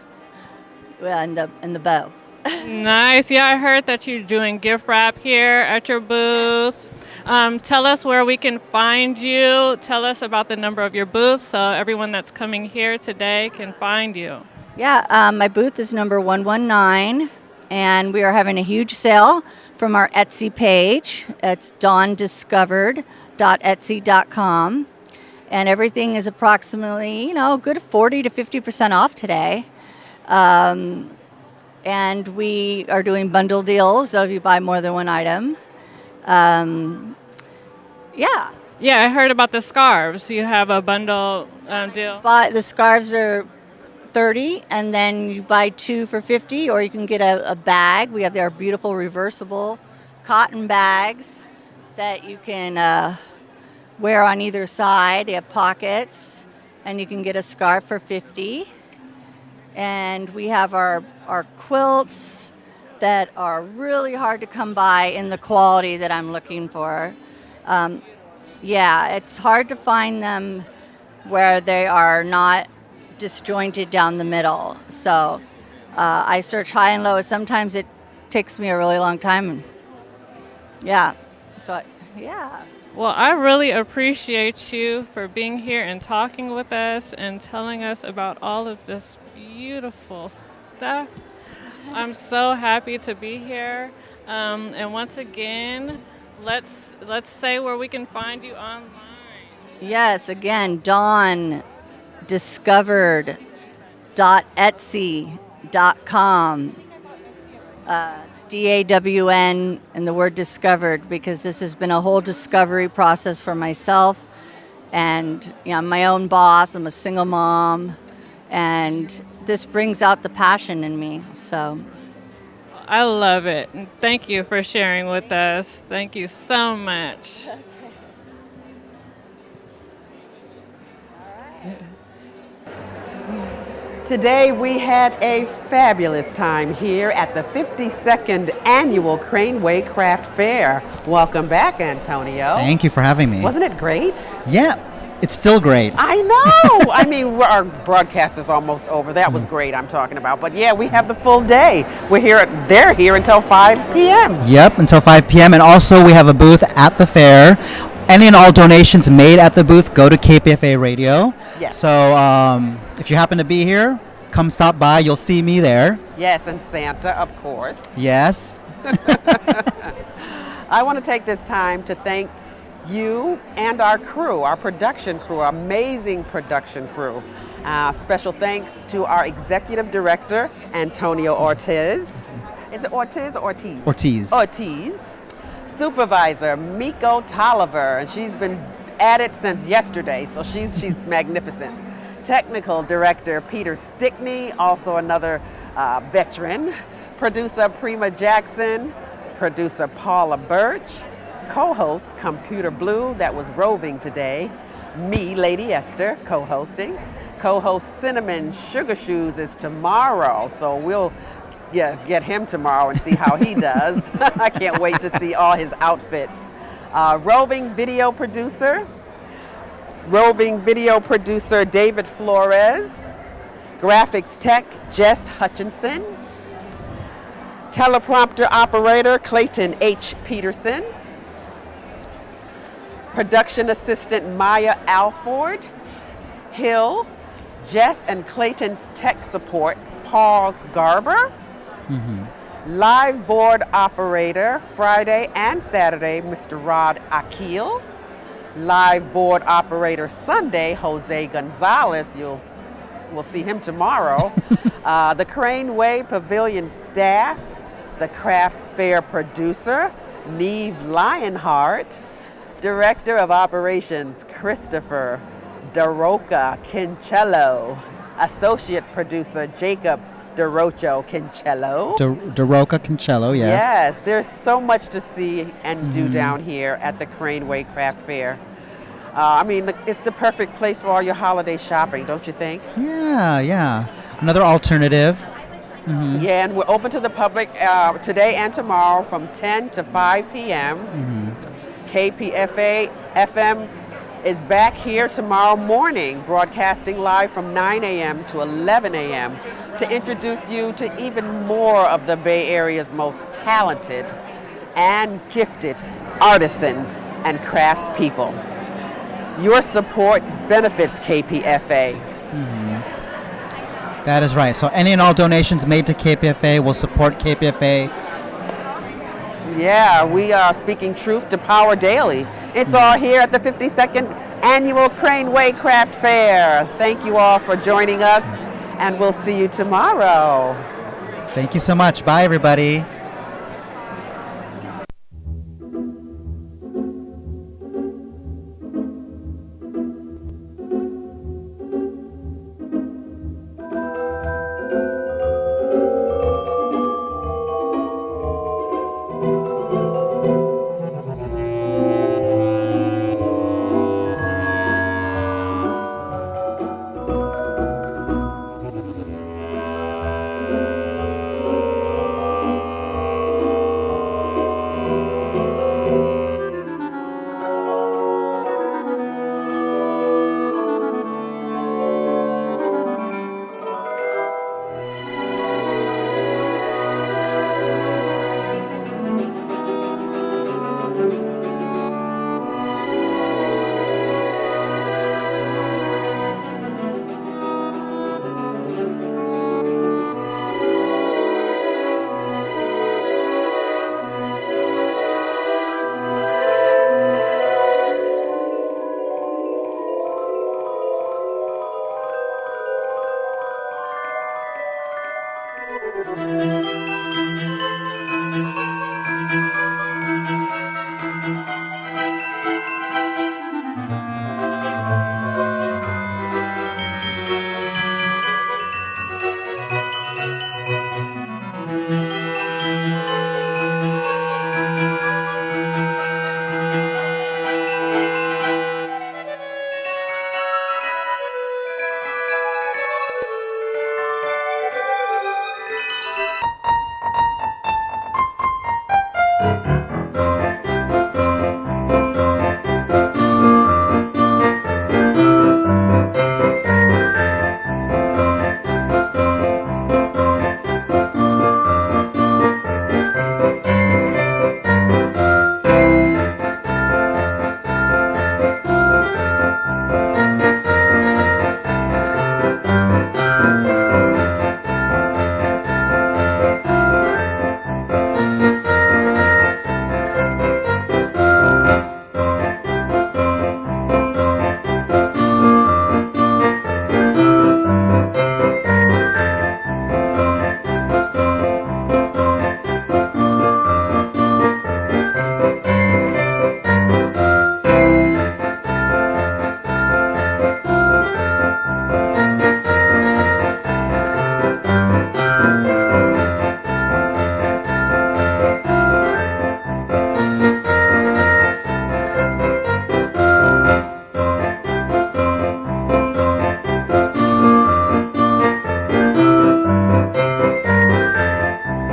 bow. Nice. Yeah, I heard that you're doing gift wrap here at your booth. Tell us where we can find you. Tell us about the number of your booth so everyone that's coming here today can find you. Yeah, my booth is number 119, and we are having a huge sale from our Etsy page. It's dawndiscovered.etsy.com, and everything is approximately, a good 40 to 50% off today. And we are doing bundle deals, so if you buy more than one item. Yeah. Yeah, I heard about the scarves. You have a bundle deal. But the scarves are $30, and then you buy 2 for $50, or you can get a bag. We have our beautiful reversible cotton bags that you can wear on either side. They have pockets, and you can get a scarf for $50. And we have our quilts that are really hard to come by in the quality that I'm looking for. It's hard to find them where they are not disjointed down the middle. So I search high and low. Sometimes it takes me a really long time. Well, I really appreciate you for being here and talking with us and telling us about all of this beautiful stuff. I'm so happy to be here. And once again, let's say where we can find you online. Yes, again, dawndiscovered.etsy.com. It's DAWN and the word discovered, because this has been a whole discovery process for myself. And I'm my own boss. I'm a single mom. And this brings out the passion in me. So I love it. And thank you for sharing with us. Thank you so much. Today we had a fabulous time here at the 52nd Annual Craneway Craft Fair. Welcome back, Antonio. Thank you for having me. Wasn't it great? Yeah, it's still great. I know. I mean, our broadcast is almost over. That was great, I'm talking about. But yeah, we have the full day. They're here until 5 p.m. Yep, until 5 p.m. And also we have a booth at the fair. Any and all donations made at the booth go to KPFA Radio. Yes. So if you happen to be here, come stop by. You'll see me there. Yes, and Santa, of course. Yes. I want to take this time to thank you and our crew, our production crew, our amazing production crew. Special thanks to our executive director, Antonio Ortiz. Is it Ortiz or Ortiz? Ortiz. Ortiz. Supervisor, Miko Tolliver, and she's been at it since yesterday, so she's magnificent. Technical director, Peter Stickney, also another veteran. Producer, Prima Jackson. Producer, Paula Birch. Co-host, Computrblu, that was roving today. Me, Lady Esther, co-hosting. Co-host Cinnamon Sugar Shoes is tomorrow, so we'll get him tomorrow and see how he does. I can't wait to see all his outfits. Roving video producer David Flores. Graphics tech, Jess Hutchinson. Teleprompter operator, Clayton H. Peterson. Production assistant, Maya Alford. Hill, Jess and Clayton's tech support, Paul Garber. Live board operator, Friday and Saturday, Mr. Rod Akil. Live board operator Sunday, Jose Gonzalez. We'll see him tomorrow. The Craneway Pavilion staff, the Crafts Fair producer, Neve Lionheart. Director of Operations, Christopher DeRoca Quincello. Associate producer, Jacob DeRocho Quincello. DeRoca Quincello, yes. Yes, there's so much to see and do down here at the Craneway Craft Fair. It's the perfect place for all your holiday shopping, don't you think? Yeah. Another alternative. Yeah, and we're open to the public today and tomorrow from 10 to 5 p.m. KPFA FM is back here tomorrow morning, broadcasting live from 9 a.m. to 11 a.m. to introduce you to even more of the Bay Area's most talented and gifted artisans and craftspeople. Your support benefits KPFA. That is right. So any and all donations made to KPFA will support KPFA. Yeah, we are speaking truth to power daily. It's all here at the 52nd Annual Craneway Craft Fair. Thank you all for joining us, and we'll see you tomorrow. Thank you so much. Bye, everybody.